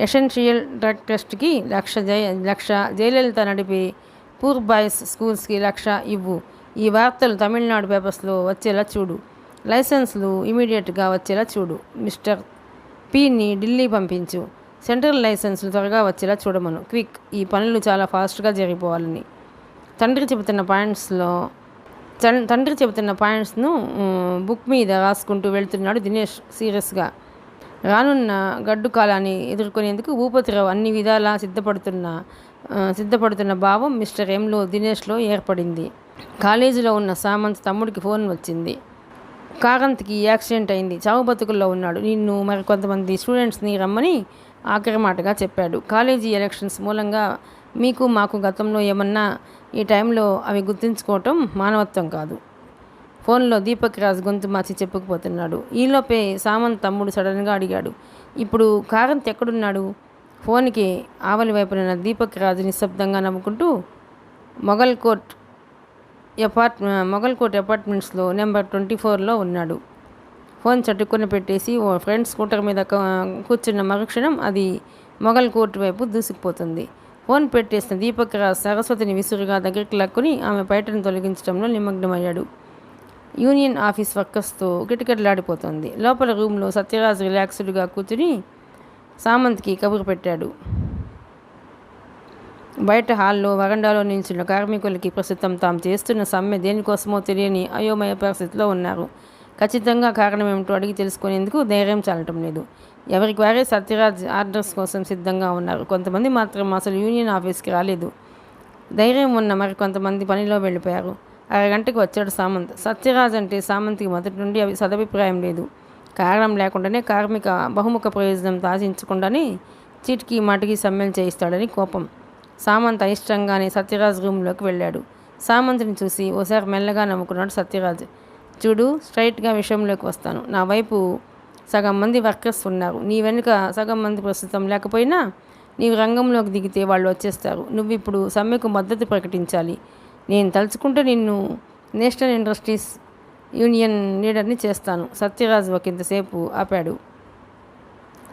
ఎసెన్షియల్ డ్రగ్ టెస్ట్కి 1,00,000, జయలలిత నడిపే పూర్ బాయ్స్ స్కూల్స్కి 1,00,000 ఇవ్వు. ఈ వార్తలు తమిళనాడు పేపర్స్లో వచ్చేలా చూడు. లైసెన్స్లు ఇమీడియట్గా వచ్చేలా చూడు. మిస్టర్ పిని ఢిల్లీ పంపించు. సెంట్రల్ లైసెన్స్లు త్వరగా వచ్చేలా చూడమను. క్విక్. ఈ పనులు చాలా ఫాస్ట్గా జరిగిపోవాలని. తండ్రి చెబుతున్న పాయింట్స్ను బుక్ మీద రాసుకుంటూ వెళ్తున్నాడు దినేష్ సీరియస్గా. రానున్న గడ్డు కాలాన్ని ఎదుర్కొనేందుకు భూపతిరావు అన్ని విధాలా సిద్ధపడుతున్న భావం మిస్టర్ ఎంలో దినేష్లో ఏర్పడింది. కాలేజీలో ఉన్న సామంత్ తమ్ముడికి ఫోన్ వచ్చింది. కారంత్కి యాక్సిడెంట్ అయింది, చావు బతుకుల్లో ఉన్నాడు, నిన్ను మరి కొంతమంది స్టూడెంట్స్ని రమ్మని ఆఖరి మాటగా చెప్పాడు. కాలేజీ ఎలక్షన్స్ మూలంగా మీకు మాకు గతంలో ఏమన్నా ఈ టైంలో అవి గుర్తుంచుకోవటం మానవత్వం కాదు. ఫోన్లో దీపక్ రాజ్ గొంతు మార్చి చెప్పుకుపోతున్నాడు. ఈలోపే సామంత్ తమ్ముడు సడన్గా అడిగాడు, ఇప్పుడు కారంత్ ఎక్కడున్నాడు? ఫోన్కి ఆవలి వైపున దీపక్ రాజు నిశ్శబ్దంగా నవ్వుకుంటూ మొఘల్ కోట్ అపార్ట్మెంట్స్లో నెంబర్ 24లో ఉన్నాడు. ఫోన్ చట్టుకుని పెట్టేసి ఓ ఫ్రెండ్ స్కూటర్ మీద కూర్చున్న మరుక్షణం అది మొఘల్ కోర్టు వైపు దూసుకుపోతుంది. ఫోన్ పెట్టేసిన దీపక్ రాజ్ సరస్వతిని విసురుగా దగ్గరికి లాక్కుని ఆమె బయటను తొలగించడంలో నిమగ్నమయ్యాడు. Union office వర్కర్స్తో కిటకిటలాడిపోతుంది. లోపల రూమ్లో సత్యరాజ్ రిలాక్స్డ్గా కూర్చుని సామంత్కి కబురు పెట్టాడు. బయట హాల్లో వరండాలో నిల్చున్న కార్మికులకి ప్రస్తుతం తాము చేస్తున్న సమ్మె దేనికోసమో తెలియని అయోమయ పరిస్థితిలో ఉన్నారు. ఖచ్చితంగా కారణం ఏమిటో అడిగి తెలుసుకునేందుకు ధైర్యం చాలటం లేదు. ఎవరికి వారే సత్యరాజ్ ఆర్డర్స్ కోసం సిద్ధంగా ఉన్నారు. కొంతమంది మాత్రం అసలు యూనియన్ ఆఫీస్కి రాలేదు. ధైర్యం ఉన్న మరి కొంతమంది పనిలో వెళ్ళిపోయారు. అరగంటకు వచ్చాడు సామంత్. సత్యరాజ్ అంటే సామంత్కి మొదటి నుండి సదభిప్రాయం లేదు. కారణం లేకుండానే కార్మిక బహుముఖ ప్రయోజనం ఆశించకుండానే చీటికి మాటికి సమ్మెలు చేయిస్తాడని కోపం. సామంత్ అయిష్టంగానే సత్యరాజ్ రూమ్లోకి వెళ్ళాడు. సామంత్ని చూసి ఓసారి మెల్లగా నవ్వుకున్నాడు సత్యరాజ్. చూడు, స్ట్రైట్గా విషయంలోకి వస్తాను. నా వైపు సగం మంది వర్కర్స్ ఉన్నారు. నీ వెనుక సగం మంది ప్రస్తుతం లేకపోయినా నీవు రంగంలోకి దిగితే వాళ్ళు వచ్చేస్తారు. నువ్వు ఇప్పుడు సమ్మెకు మద్దతు ప్రకటించాలి. నేను తలుచుకుంటే నిన్ను నేషనల్ ఇండస్ట్రీస్ యూనియన్ లీడర్ని చేస్తాను. సత్యరాజ్ ఒకంతసేపు ఆపాడు.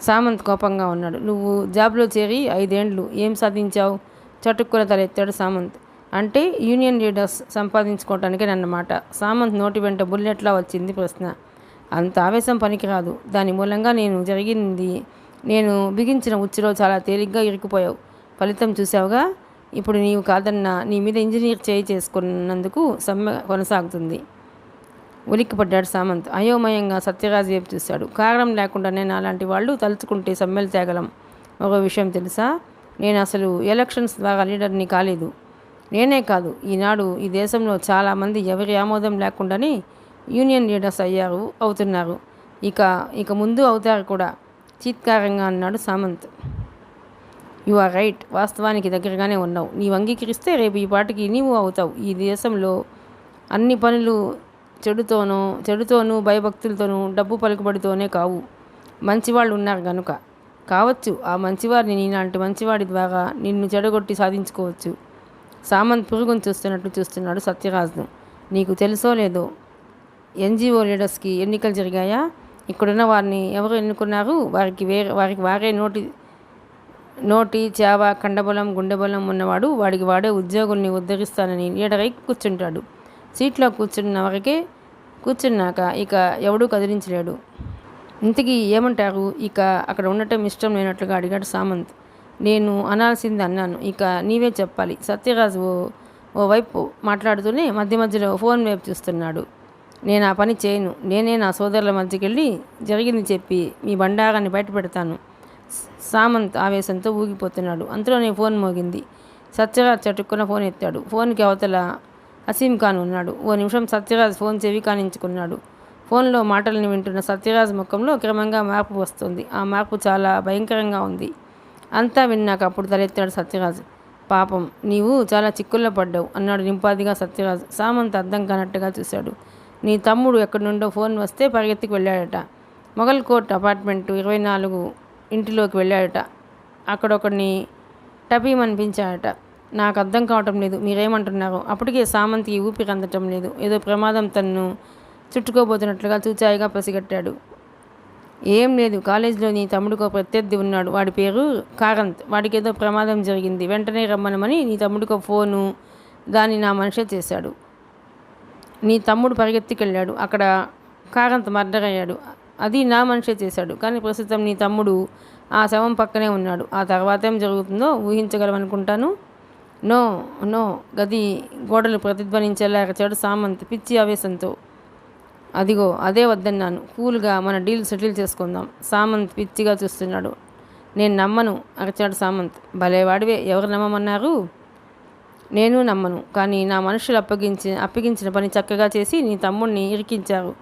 సామంత్ కోపంగా ఉన్నాడు. నువ్వు జాబ్లో చేరి 5 ఏండ్లు ఏం సాధించావు? చటుక్కున తలెత్తాడు సామంత్. అంటే యూనియన్ లీడర్స్ సంపాదించుకోవటానికేనన్నమాట. సామంత్ నోటి వెంట బుల్లెట్లా వచ్చింది ప్రశ్న. అంత ఆవేశం పనికిరాదు. దాని మూలంగా నేను బిగించిన ఉచ్చులో చాలా తేలిగ్గా ఇరుక్కుపోయావు. ఫలితం చూసావుగా. ఇప్పుడు నీవు కాదన్నా నీ మీద ఇంజనీర్ చేసుకున్నందుకు సమ్మె కొనసాగుతుంది. ఉలిక్కిపడ్డాడు సామంత్. అయోమయంగా సత్యరాజ్ వైపు చూశాడు. కారణం లేకుండానే అలాంటి వాళ్ళు తలుచుకుంటే సమ్మెలు తేగలం. ఒక విషయం తెలుసా? నేను అసలు ఎలక్షన్స్ ద్వారా లీడర్ని కాలేదు. నేనే కాదు, ఈనాడు ఈ దేశంలో చాలామంది ఎవరి ఆమోదం లేకుండానే యూనియన్ లీడర్స్ అవుతున్నారు. ఇక ముందు అవుతారు కూడా, చీత్కారంగా అన్నాడు సామంత్. You are right. వాస్తవానికి దగ్గరగానే ఉన్నావు. నీవు అంగీకరిస్తే రేపు ఈ పాటికి నీవు అవుతావు. ఈ దేశంలో అన్ని పనులు చెడుతోనూ భయభక్తులతోనూ డబ్బు పలుకుబడితోనే కావు. మంచివాళ్ళు ఉన్నారు గనుక కావచ్చు. ఆ మంచివారిని నీలాంటి మంచివాడి ద్వారా నిన్ను చెడగొట్టి సాధించుకోవచ్చు. సామంత్ పురుగును చూస్తున్నట్టు చూస్తున్నాడు సత్యరాజ్ను. నీకు తెలుసో లేదో, ఎన్జిఓ లీడర్స్కి ఎన్నికలు జరిగాయా? ఇక్కడున్న వారిని ఎవరు ఎన్నుకున్నారు? వారికి వారే నోటి చావ కండబలం గుండెబలం ఉన్నవాడు వాడికి వాడే ఉద్యోగుల్ని ఉద్ధరిస్తానని లీడరై కూర్చుంటాడు. సీట్లో కూర్చున్నాక ఇక ఎవడూ కదిలించలేడు. ఇంతకీ ఏమంటారు? ఇక అక్కడ ఉండటం ఇష్టం లేనట్లుగా అడిగాడు సామంత్. నేను అనాల్సింది అన్నాను. ఇక నీవే చెప్పాలి. సత్యరాజు ఓవైపు మాట్లాడుతూనే మధ్య మధ్యలో ఫోన్ వైపు చూస్తున్నాడు. నేను ఆ పని చేయను. నేనే నా సోదరుల మధ్యకెళ్ళి జరిగింది చెప్పి మీ బండారాన్ని బయట పెడతాను. సామంత్ ఆవేశంతో ఊగిపోతున్నాడు. అంతలోనే ఫోన్ మోగింది. సత్యరాజ్ చటుక్కున ఫోన్ ఎత్తాడు. ఫోన్కి అవతల అసీం ఖాన్ ఉన్నాడు. ఓ నిమిషం సత్యరాజ్ ఫోన్ చెవి కానించుకున్నాడు. ఫోన్లో మాటలను వింటున్న సత్యరాజ్ ముఖంలో క్రమంగా మార్పు వస్తుంది. ఆ మార్పు చాలా భయంకరంగా ఉంది. అంతా విన్నాక అప్పుడు తలెత్తాడు సత్యరాజ్. పాపం, నీవు చాలా చిక్కుల్లో పడ్డావు అన్నాడు నింపాదిగా సత్యరాజ్. సామంత్ అర్థం కానట్టుగా చూశాడు. నీ తమ్ముడు ఎక్కడి నుండో ఫోన్ వస్తే పరిగెత్తికి వెళ్ళాడట. మొఘల్ కోర్ట్ అపార్ట్మెంటు 24 ఇంటిలోకి వెళ్ళాడట. అక్కడొకడిని టపీమనిపించాడట. నాకు అర్థం కావటం లేదు, మీరేమంటున్నారు? అప్పటికే సామంత్కి ఊపిరి అందటం లేదు. ఏదో ప్రమాదం తన్ను చుట్టుకోబోతున్నట్లుగా చూచాయిగా పసిగట్టాడు. ఏం లేదు, కాలేజీలో నీ తమ్ముడికి ఒక ప్రత్యర్థి ఉన్నాడు. వాడి పేరు కారంత్. వాడికేదో ప్రమాదం జరిగింది, వెంటనే రమ్మనమని నీ తమ్ముడికి ఒక ఫోను. దాన్ని నా మనిషే చేశాడు. నీ తమ్ముడు పరిగెత్తికెళ్ళాడు. అక్కడ కారంత్ మర్డర్ అయ్యాడు. అది నా మనిషే చేశాడు. కానీ ప్రస్తుతం నీ తమ్ముడు ఆ శవం పక్కనే ఉన్నాడు. ఆ తర్వాత ఏం జరుగుతుందో ఊహించగలవనుకుంటాను. నో నో, గది గోడలు ప్రతిధ్వనించేలా అరచాడు సామంత్ పిచ్చి ఆవేశంతో. అదిగో అదే వద్దన్నాను. కూల్గా మన డీల్ సెటిల్ చేసుకుందాం. సామంత్ పిచ్చిగా చూస్తున్నాడు. నేను నమ్మను అరచాడు సామంత్. భలేవాడివే, ఎవరు నమ్మమన్నారు? నేను నమ్మను, కానీ నా మనుషులు అప్పగించిన పని చక్కగా చేసి నీ తమ్ముడిని ఇరికించారు.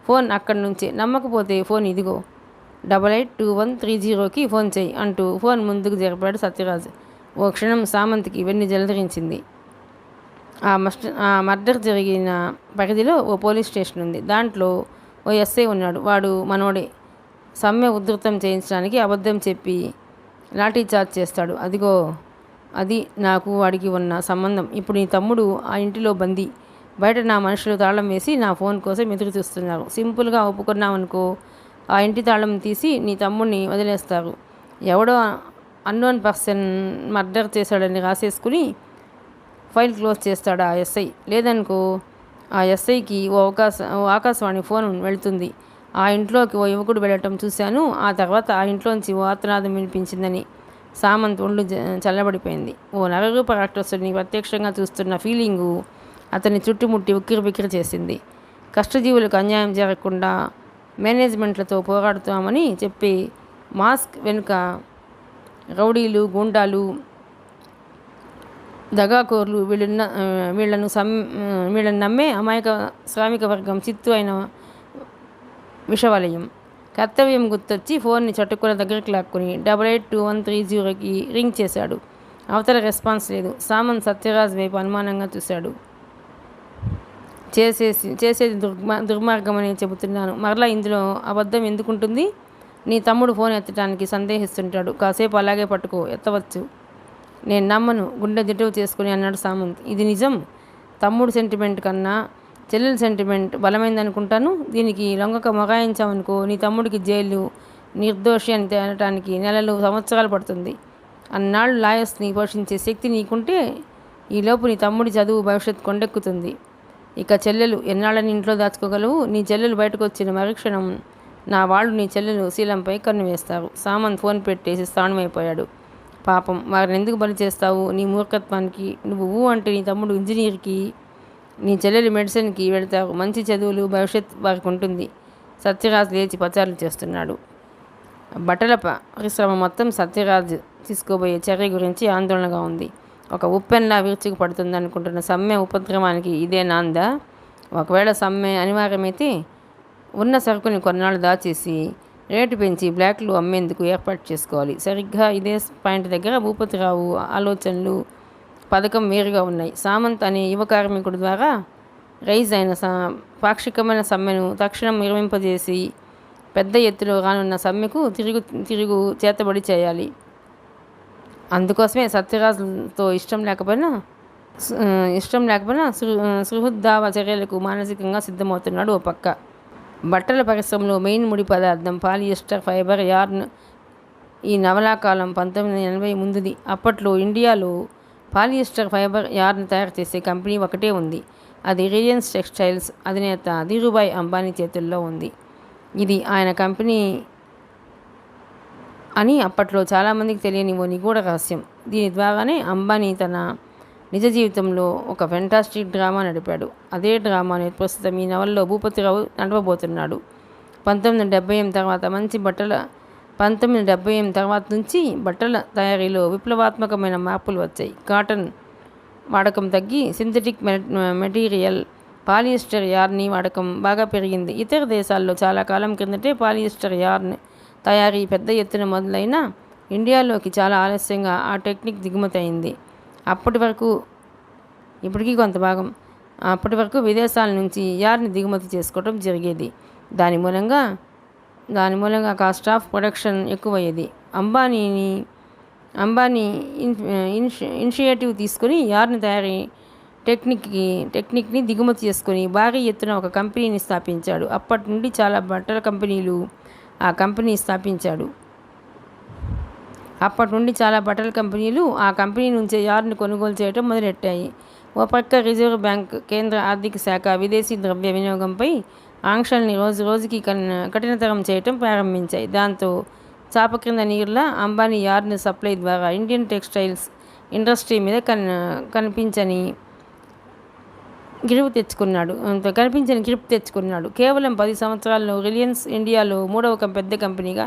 ఫోన్ అక్కడి నుంచే. నమ్మకపోతే ఫోన్ ఇదిగో 882130కి ఫోన్ చేయి అంటూ ఫోన్ ముందుకు జరిపాడు సత్యరాజ్. ఓ క్షణం సామంత్కి వెన్ను జలధరించింది. ఆ మర్డర్ జరిగిన పరిధిలో ఓ పోలీస్ స్టేషన్ ఉంది. దాంట్లో ఓ ఎస్ఐ ఉన్నాడు. వాడు మనోడే. సమ్మె ఉధృతం చేయించడానికి అబద్ధం చెప్పి లాఠీ చార్జ్ చేస్తాడు. అదిగో అది నాకు వాడికి ఉన్న సంబంధం. ఇప్పుడు నీ తమ్ముడు ఆ ఇంటిలో బందీ. బయట నా మనుషులు తాళం వేసి నా ఫోన్ కోసం ఎదురు చూస్తున్నారు. సింపుల్గా ఒప్పుకున్నామనుకో, ఆ ఇంటి తాళం తీసి నీ తమ్ముడిని వదిలేస్తారు. ఎవడో అన్నోన్ పర్సన్ మర్డర్ చేశాడని రాసేసుకుని ఫైల్ క్లోజ్ చేస్తాడు ఆ ఎస్ఐ. లేదనుకో, ఆ ఎస్ఐకి ఓ ఆకాశవాణి ఫోన్ వెళ్తుంది. ఆ ఇంట్లోకి ఓ యువకుడు వెళ్ళటం చూశాను. ఆ తర్వాత ఆ ఇంట్లోంచి ఓ ఆర్తనాదం వినిపించిందని సామంత్ ఒళ్ళు చల్లబడిపోయింది. ఓ నరరూప రాక్షసుడిని ప్రత్యక్షంగా చూస్తున్న ఫీలింగు అతన్ని చుట్టుముట్టి ఉక్కిరిబిక్కిరి చేసింది. కష్టజీవులకు అన్యాయం జరగకుండా మేనేజ్మెంట్లతో పోరాడుతామని చెప్పి మాస్క్ వెనుక రౌడీలు, గూండాలు, దగాకోర్లు, వీళ్ళను నమ్మే అమాయక శ్రామిక వర్గం చిత్తు అయిన విషవలయం. కర్తవ్యం గుర్తొచ్చి ఫోన్ని చట్టుకున్న దగ్గరికి లాక్కుని 882130కి రింగ్ చేశాడు. అవతల రెస్పాన్స్ లేదు. సామంత్ సత్యరాజ్ వైపు అనుమానంగా చూశాడు. చేసేది దుర్మార్గమని చెబుతున్నాను. మరలా ఇందులో అబద్ధం ఎందుకుంటుంది? నీ తమ్ముడు ఫోన్ ఎత్తడానికి సందేహిస్తుంటాడు. కాసేపు అలాగే పట్టుకో, ఎత్తవచ్చు. నేను నమ్మను, గుండె దిటవు చేసుకుని అన్నాడు సామంత్. ఇది నిజం. తమ్ముడు సెంటిమెంట్ కన్నా చెల్లెల సెంటిమెంట్ బలమైందనుకుంటాను. దీనికి లొంగక మొగాయించామనుకో, నీ తమ్ముడికి జైలు, నిర్దోషి అని తేలటానికి నెలలు, సంవత్సరాలు పడుతుంది. అన్నాళ్ళు లాయర్స్ని పోషించే శక్తి నీకుంటే ఈలోపు నీ తమ్ముడి చదువు, భవిష్యత్తు కొండెక్కుతుంది. ఇక చెల్లెలు ఎన్నాళ్ళని ఇంట్లో దాచుకోగలవు? నీ చెల్లెలు బయటకు వచ్చిన మరుక్షణం నా వాళ్ళు నీ చెల్లెలు శీలంపై కన్ను వేస్తారు. సామంత్ ఫోన్ పెట్టేసి స్థానమైపోయాడు. పాపం, వారిని ఎందుకు బలి చేస్తావు? నీ మూర్ఖత్వానికి. నువ్వు అంటే నీ తమ్ముడు ఇంజనీర్కి, నీ చెల్లెలు మెడిసిన్కి వెళతావు. మంచి చదువులు, భవిష్యత్ వారికి ఉంటుంది. సత్యరాజ్ లేచి పచారులు చేస్తున్నాడు. బట్టల పరిశ్రమ మొత్తం సత్యరాజ్ తీసుకోబోయే చర్య గురించి ఆందోళనగా ఉంది. ఒక ఉప్పెన్లా విరుచుకు పడుతుంది అనుకుంటున్న సమ్మె ఉపద్రవానికి ఇదే నాందా? ఒకవేళ సమ్మె అనివార్యమైతే ఉన్న సరుకుని కొన్నాళ్ళు దాచేసి రేటు పెంచి బ్లాక్లు అమ్మేందుకు ఏర్పాటు చేసుకోవాలి. సరిగ్గా ఇదే పాయింట్ దగ్గర భూపతిరావు ఆలోచనలు, పథకం వేరుగా ఉన్నాయి. సామంత్ అనే యువ కార్మికుడి ద్వారా రైజ్ అయిన పాక్షికమైన సమ్మెను తక్షణం నిర్మింపజేసి పెద్ద ఎత్తులో రానున్న సమ్మెకు తిరుగు చేతబడి చేయాలి. అందుకోసమే సత్యరాజుతో ఇష్టం లేకపోయినా సుహృద్భావ చర్యలకు మానసికంగా సిద్ధమవుతున్నాడు ఓ పక్క. బట్టల పరిశ్రమలో మెయిన్ ముడి పదార్థం పాలియస్టర్, ఫైబర్, యార్న్. ఈ నవలాకాలం 1980 ముందుది. అప్పట్లో ఇండియాలో పాలియస్టర్, ఫైబర్, యార్న్ తయారు చేసే కంపెనీ ఒకటే ఉంది. అది రిలయన్స్ టెక్స్టైల్స్ అధినేత ధీరుభాయ్ అంబానీ చేతుల్లో ఉంది. ఇది ఆయన కంపెనీ అని అప్పట్లో చాలామందికి తెలియని ఓ నిగూఢ రహస్యం. దీని ద్వారానే అంబానీ తన నిజ జీవితంలో ఒక ఫెంటాస్టిక్ డ్రామా నడిపాడు. అదే డ్రామాని ప్రస్తుతం ఈ నవల్లో భూపతిరావు నడపబోతున్నాడు. 1978 తర్వాత నుంచి బట్టల తయారీలో విప్లవాత్మకమైన మార్పులు వచ్చాయి. కాటన్ వాడకం తగ్గి సింథటిక్ మెటీరియల్ పాలియస్టర్ యార్న్ వాడకం బాగా పెరిగింది. ఇతర దేశాల్లో చాలా కాలం క్రిందటే పాలియస్టర్ యార్న్ తయారీ పెద్ద ఎత్తున మొదలైన ఇండియాలోకి చాలా ఆలస్యంగా ఆ టెక్నిక్ దిగుమతి అయింది. ఇప్పటికీ కొంత భాగం అప్పటి వరకు విదేశాల నుంచి యార్న్ దిగుమతి చేసుకోవడం జరిగేది. దాని మూలంగా కాస్ట్ ఆఫ్ ప్రొడక్షన్ ఎక్కువయ్యేది. అంబానీ ఇనిషియేటివ్ తీసుకుని యార్న్ తయారీ టెక్నిక్ని దిగుమతి చేసుకుని భారీ ఎత్తున ఒక కంపెనీని స్థాపించాడు. అప్పటి నుండి చాలా బట్టల కంపెనీలు ఆ కంపెనీ నుంచే యార్న్ కొనుగోలు చేయడం మొదలెట్టాయి. ఓ పక్క రిజర్వ్ బ్యాంక్ కేంద్ర ఆర్థిక శాఖ విదేశీ ద్రవ్య వినియోగంపై ఆంక్షల్ని రోజుకి కఠినతరం చేయటం ప్రారంభించాయి. దాంతో చాప క్రింద నీరులా అంబానీ యార్న్ సప్లై ద్వారా ఇండియన్ టెక్స్టైల్స్ ఇండస్ట్రీ మీద కనిపించని గ్రిప్ తెచ్చుకున్నాడు. కేవలం 10 సంవత్సరాల్లో రిలయన్స్ ఇండియాలో 3వ పెద్ద కంపెనీగా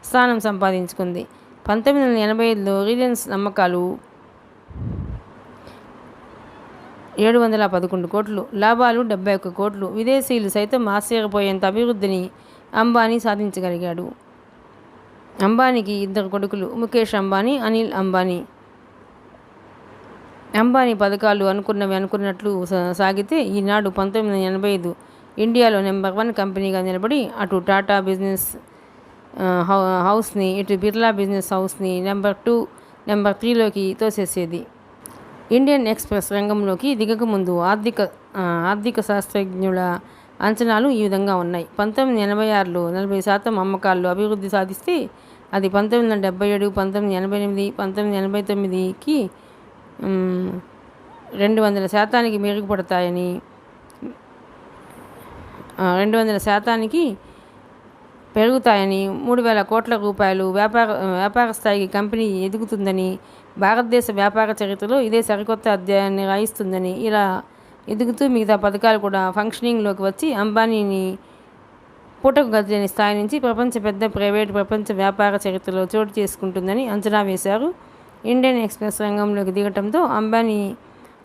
స్థానం సంపాదించుకుంది. 1985లో రిలయన్స్ అమ్మకాలు 711 కోట్లు, లాభాలు 71 కోట్లు. విదేశీయులు సైతం ఆశ్చర్యపోయేంత అభివృద్ధిని అంబానీ సాధించగలిగాడు. అంబానీకి 2 కొడుకులు, ముఖేష్ అంబానీ, అనిల్ అంబానీ. అంబానీ పథకాలు అనుకున్నట్లు సాగితే ఈనాడు 1985 ఇండియాలో నెంబర్ 1 కంపెనీగా నిలబడి అటు టాటా బిజినెస్ హౌస్ని ఇటు బిర్లా బిజినెస్ హౌస్ని నెంబర్ 2, నెంబర్ 3లోకి తోసేసేది. ఇండియన్ ఎక్స్ప్రెస్ రంగంలోకి దిగకముందు ఆర్థిక శాస్త్రజ్ఞుల అంచనాలు ఈ విధంగా ఉన్నాయి. 1986లో 40% అమ్మకాల్లో అభివృద్ధి సాధిస్తే అది 1977, 1988, 1989కి 200% మెరుగుపడతాయని 200% పెరుగుతాయని 3,000 కోట్ల రూపాయలు వ్యాపార స్థాయికి కంపెనీ ఎదుగుతుందని, భారతదేశ వ్యాపార చరిత్రలో ఇదే సరికొత్త అధ్యాయాన్ని రాయిస్తుందని, ఇలా ఎదుగుతూ మిగతా పథకాలు కూడా ఫంక్షనింగ్లోకి వచ్చి అంబానీని పూటకు గదిలేని స్థాయి నుంచి ప్రపంచ వ్యాపార చరిత్రలో చోటు చేసుకుంటుందని అంచనా వేశారు. ఇండియన్ ఎక్స్ప్రెస్ రంగంలోకి దిగటంతో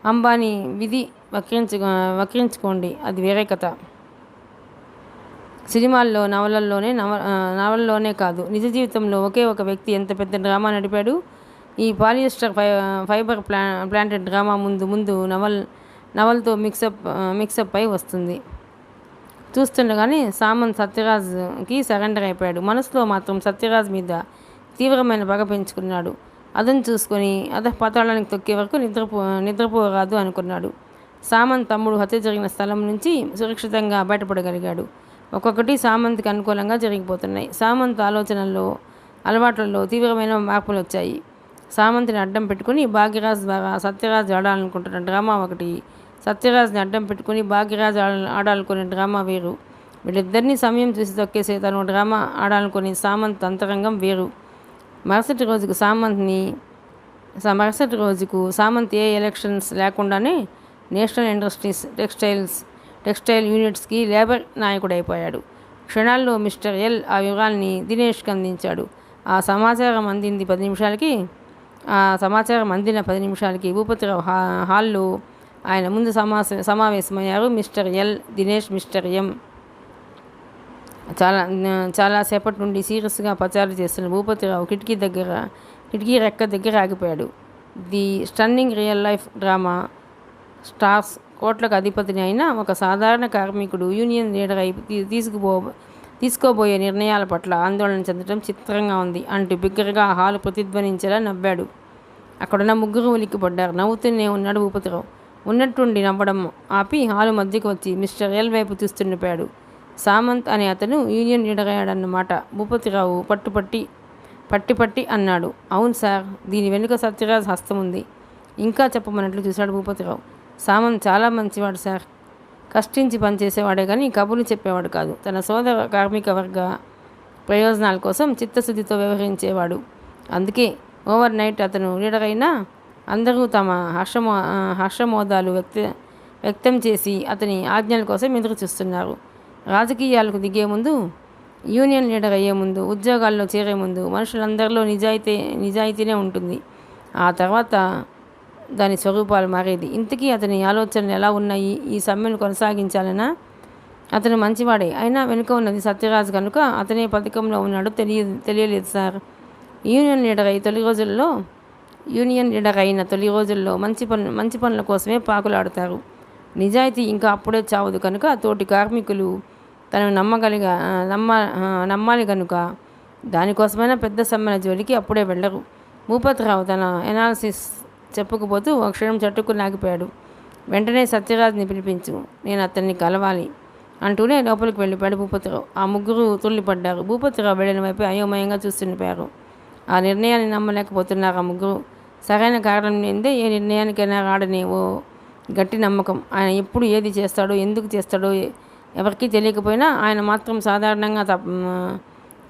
అంబానీ విధి వక్రించుకోండి, అది వేరే కథ. సినిమాల్లో నవలల్లోనే కాదు, నిజ జీవితంలో ఒకే ఒక వ్యక్తి ఎంత పెద్ద డ్రామా నడిపాడు. ఈ పాలియస్టర్ ఫైబర్ ప్లాంటెడ్ డ్రామా ముందు నవల్తో మిక్సప్ అయి వస్తుంది. చూస్తుండగానే సామంత్ సత్యరాజ్కి సరెండర్ అయిపోయాడు. మనసులో మాత్రం సత్యరాజ్ మీద తీవ్రమైన పగ పెంచుకున్నాడు. అదను చూసుకొని పాతాళానికి తొక్కే వరకు నిద్రపోరాదు అనుకున్నాడు. సామంత్ తమ్ముడు హత్య జరిగిన స్థలం నుంచి సురక్షితంగా బయటపడగలిగాడు. ఒక్కొక్కటి సామంత్కి అనుకూలంగా జరిగిపోతున్నాయి. సామంత్ అలవాట్లలో తీవ్రమైన మార్పులు వచ్చాయి. సామంత్ని అడ్డం పెట్టుకుని భాగ్యరాజ్ ద్వారా సత్యరాజ్ ఆడాలనుకుంటున్న డ్రామా ఒకటి, సత్యరాజ్ని అడ్డం పెట్టుకుని భాగ్యరాజ్ ఆడాలనుకునే డ్రామా వేరు. వీళ్ళిద్దరినీ సమయం చూసి తొక్కేసే తను డ్రామా ఆడాలనుకునే సామంత్ అంతరంగం వేరు. మరుసటి రోజుకు సామంత్ ఏ ఎలక్షన్స్ లేకుండానే నేషనల్ ఇండస్ట్రీస్ టెక్స్టైల్ యూనిట్స్కి లేబర్ నాయకుడైపోయాడు. క్షణాల్లో మిస్టర్ ఎల్ ఆ వివరాల్ని దినేష్కి అందించాడు. ఆ సమాచారం అందిన 10 నిమిషాలకి భూపతిరావు హాల్లో ఆయన ముందు సమావేశమయ్యారు మిస్టర్ ఎల్, దినేష్, మిస్టర్ ఎం. చాలాసేపటి నుండి సీరియస్గా పచారు చేస్తున్న భూపతిరావు కిటికీ రెక్క దగ్గర ఆగిపోయాడు. The stunning real life drama stars కోట్లకు అధిపతిని అయిన ఒక సాధారణ కార్మికుడు యూనియన్ లీడర్ అయి తీసుకోబోయే నిర్ణయాల పట్ల ఆందోళన చెందడం చిత్రంగా ఉంది అంటూ బిగ్గరగా ఆ హాలు ప్రతిధ్వనించేలా నవ్వాడు. అక్కడున్న 3 ఉలిక్కిపడ్డారు. నవ్వుతూనే ఉన్నాడు భూపతిరావు. ఉన్నట్టుండి నవ్వడం ఆపి హాలు మధ్యకు వచ్చి మిస్టర్ ఎల్ వైపు చూస్తుండిపోయాడు. సామంత్ అనే అతను యూనియన్ లీడర్ అయ్యాడన్నమాట. భూపతిరావు పట్టి అన్నాడు. అవును సార్, దీని వెనుక సత్యరాజ్ హస్తం ఉంది. ఇంకా చెప్పమన్నట్లు చూశాడు భూపతిరావు. సామంత్ చాలా మంచివాడు సార్. కష్టించి పనిచేసేవాడే కానీ కబుర్లు చెప్పేవాడు కాదు. తన సోదర కార్మిక వర్గ ప్రయోజనాల కోసం చిత్తశుద్ధితో వ్యవహరించేవాడు. అందుకే ఓవర్ నైట్ అతను లీడర్ అయినా అందరూ తమ హర్షమోదాలు వ్యక్తం చేసి అతని ఆజ్ఞల కోసం ఎదురు చూస్తున్నారు. రాజకీయాలకు దిగే ముందు, యూనియన్ లీడర్ అయ్యే ముందు, ఉద్యోగాల్లో చేరే ముందు మనుషులందరిలో నిజాయితీనే ఉంటుంది. ఆ తర్వాత దాని స్వరూపాలు మారేది. ఇంతకీ అతని ఆలోచనలు ఎలా ఉన్నాయి? ఈ సమ్మెను కొనసాగించాలన్నా? అతను మంచివాడే, అయినా వెనుక ఉన్నది సత్యరాజు కనుక అతనే పథకంలో ఉన్నాడు తెలియలేదు సార్. యూనియన్ లీడర్ అయిన తొలి రోజుల్లో మంచి పనుల కోసమే పాకులాడుతారు. నిజాయితీ ఇంకా అప్పుడే చావదు కనుక తోటి కార్మికులు తనను నమ్మాలి కనుక దానికోసమైనా పెద్ద సమ్మెల జోలికి అప్పుడే వెళ్ళరు. భూపతిరావు తన ఎనాలిసిస్ చెప్పుకుపోతూ ఒక క్షణం చట్టుకుని ఆగిపోయాడు. వెంటనే సత్యరాజ్ని పిలిపించు, నేను అతన్ని కలవాలి అంటూనే లోపలికి వెళ్ళిపోయాడు భూపతిరావు. ఆ ముగ్గురు తుళ్ళిపడ్డారు. భూపతిరావు వెళ్ళిన వైపు అయోమయంగా చూస్తుండిపోయారు. ఆ నిర్ణయాన్ని నమ్మలేకపోతున్నారు ఆ ముగ్గురు. సరైన కారణం లేనిదే ఏ నిర్ణయానికైనా రాడని ఓ గట్టి నమ్మకం. ఆయన ఎప్పుడు ఏది చేస్తాడో, ఎందుకు చేస్తాడో ఎవరికీ తెలియకపోయినా ఆయన మాత్రం సాధారణంగా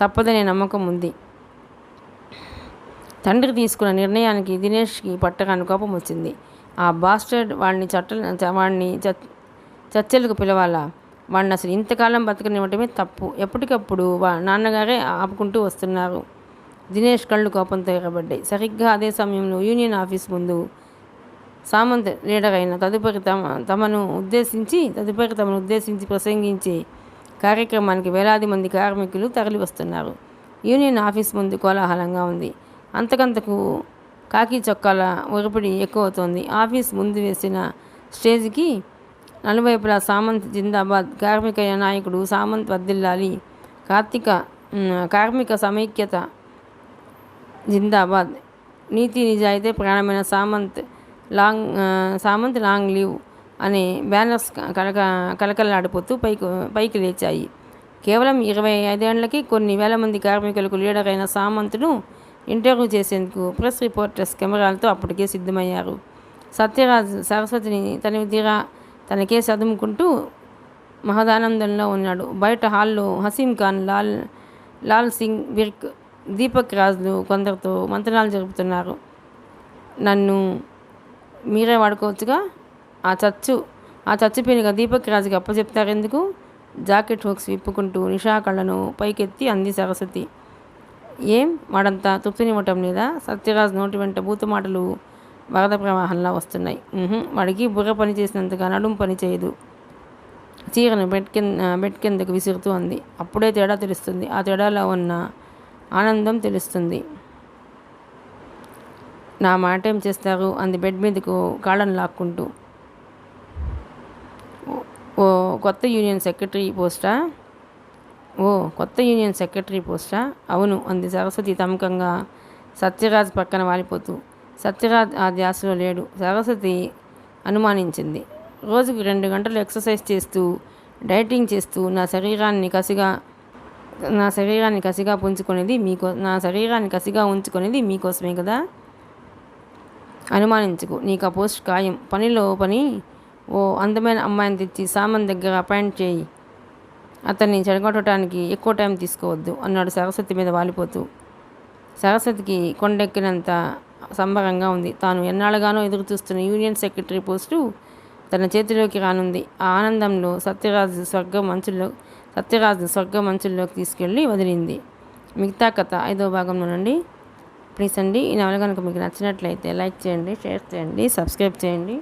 తప్పదనే నమ్మకం ఉంది. తండ్రి తీసుకున్న నిర్ణయానికి దినేష్కి పట్టరాని కోపం వచ్చింది. ఆ బాస్టర్డ్ వాడిని చర్చలకు పిలవాలా? వాడిని అసలు ఇంతకాలం బతకనివ్వటమే తప్పు. ఎప్పటికప్పుడు నాన్నగారే ఆపుకుంటూ వస్తున్నారు. దినేష్ కళ్ళు కోపంతో ఎగబడ్డాయి. సరిగ్గా అదే సమయంలో యూనియన్ ఆఫీస్ ముందు సామంత్ లీడర్ అయిన తమను ఉద్దేశించి ప్రసంగించే కార్యక్రమానికి వేలాది మంది కార్మికులు తరలి వస్తున్నారు. యూనియన్ ఆఫీస్ ముందు కోలాహలంగా ఉంది. అంతకంతకు కాకి చొక్కాల ఒరిపిడి ఎక్కువవుతోంది. ఆఫీస్ ముందు వేసిన స్టేజ్కి నలువైపులా సామంత్ జిందాబాద్, కార్మిక నాయకుడు సామంత్ వర్ధిల్లాలి, కార్మిక సమైక్యత జిందాబాద్, నీతి నిజాయితీ ప్రాణమైన సామంత్ లాంగ్ లీవ్ అనే బ్యానర్స్ కలకలాడిపోతూ పైకి లేచాయి. కేవలం 25 ఏళ్లకి కొన్ని వేల మంది కార్మికులకు లీడర్ అయిన సామంత్ను ఇంటర్వ్యూ చేసేందుకు ప్రెస్ రిపోర్టర్స్ కెమెరాలతో అప్పటికే సిద్ధమయ్యారు. సత్యరాజ్ సరస్వతిని తన కేసు అదుముకుంటూ మహదానందంలో ఉన్నాడు. బయట హాల్లో హసీం ఖాన్, లాల్ సింగ్ బిర్క్, దీపక్ రాజ్లు కొందరితో మంత్రాలు జరుపుతున్నారు. నన్ను మీరే వాడుకోవచ్చుగా, ఆ చచ్చుపీనుగా దీపక్ రాజుకి అప్పచెప్తారెందుకు? జాకెట్ హుక్స్ విప్పుకుంటూ నిషా కళ్ళను పైకెత్తి అంది సరస్వతి. ఏం వాడంతా తృప్తినివ్వటం లేదా? సత్యరాజ్ నోటి వెంట బూత మాటలు వరద ప్రవాహంలా వస్తున్నాయి. వాడికి బుర్ర పని చేసినంతగా నడుము పని చేయదు. చీరను బెడ్ కిందకు విసురుతూ అంది. అప్పుడే తేడా తెలుస్తుంది. ఆ తేడాలో ఉన్న ఆనందం తెలుస్తుంది. నా మాట ఏం చేస్తారు? అంది బెడ్ మీదకు కాళ్ళను లాక్కుంటూ. కొత్త యూనియన్ సెక్రటరీ పోస్టా? అవును అంది సరస్వతి తమకంగా సత్యరాజ్ పక్కన వాలిపోతూ. సత్యరాజ్ ఆ ధ్యాసలో లేడు. సరస్వతి అనుమానించింది. రోజుకు 2 గంటలు ఎక్సర్సైజ్ చేస్తూ, డైటింగ్ చేస్తూ నా శరీరాన్ని కసిగా ఉంచుకునేది మీకోసమే కదా? అనుమానించుకు, నీకు ఆ పోస్ట్ ఖాయం. పనిలో పని ఓ అందమైన అమ్మాయిని తెచ్చి సామంత్ దగ్గర అపాయింట్ చేయి. అతన్ని చెడగొట్టడానికి ఎక్కువ టైం తీసుకోవద్దు అన్నాడు సరస్వతి మీద వాలిపోతూ. సరస్వతికి కొండెక్కినంత సంబరంగా ఉంది. తాను ఎన్నాళ్ళగానో ఎదురు చూస్తున్న యూనియన్ సెక్రటరీ పోస్టు తన చేతిలోకి రానుంది. ఆ ఆనందంలో సత్యరాజు స్వర్గ మంచుల్లోకి తీసుకెళ్ళి వదిలింది. మిగతా కథ 5వ భాగంలోనండి. ప్లీజ్ అండి, ఈ నవల కనుక మీకు నచ్చినట్లయితే లైక్ చేయండి, షేర్ చేయండి, సబ్స్క్రైబ్ చేయండి.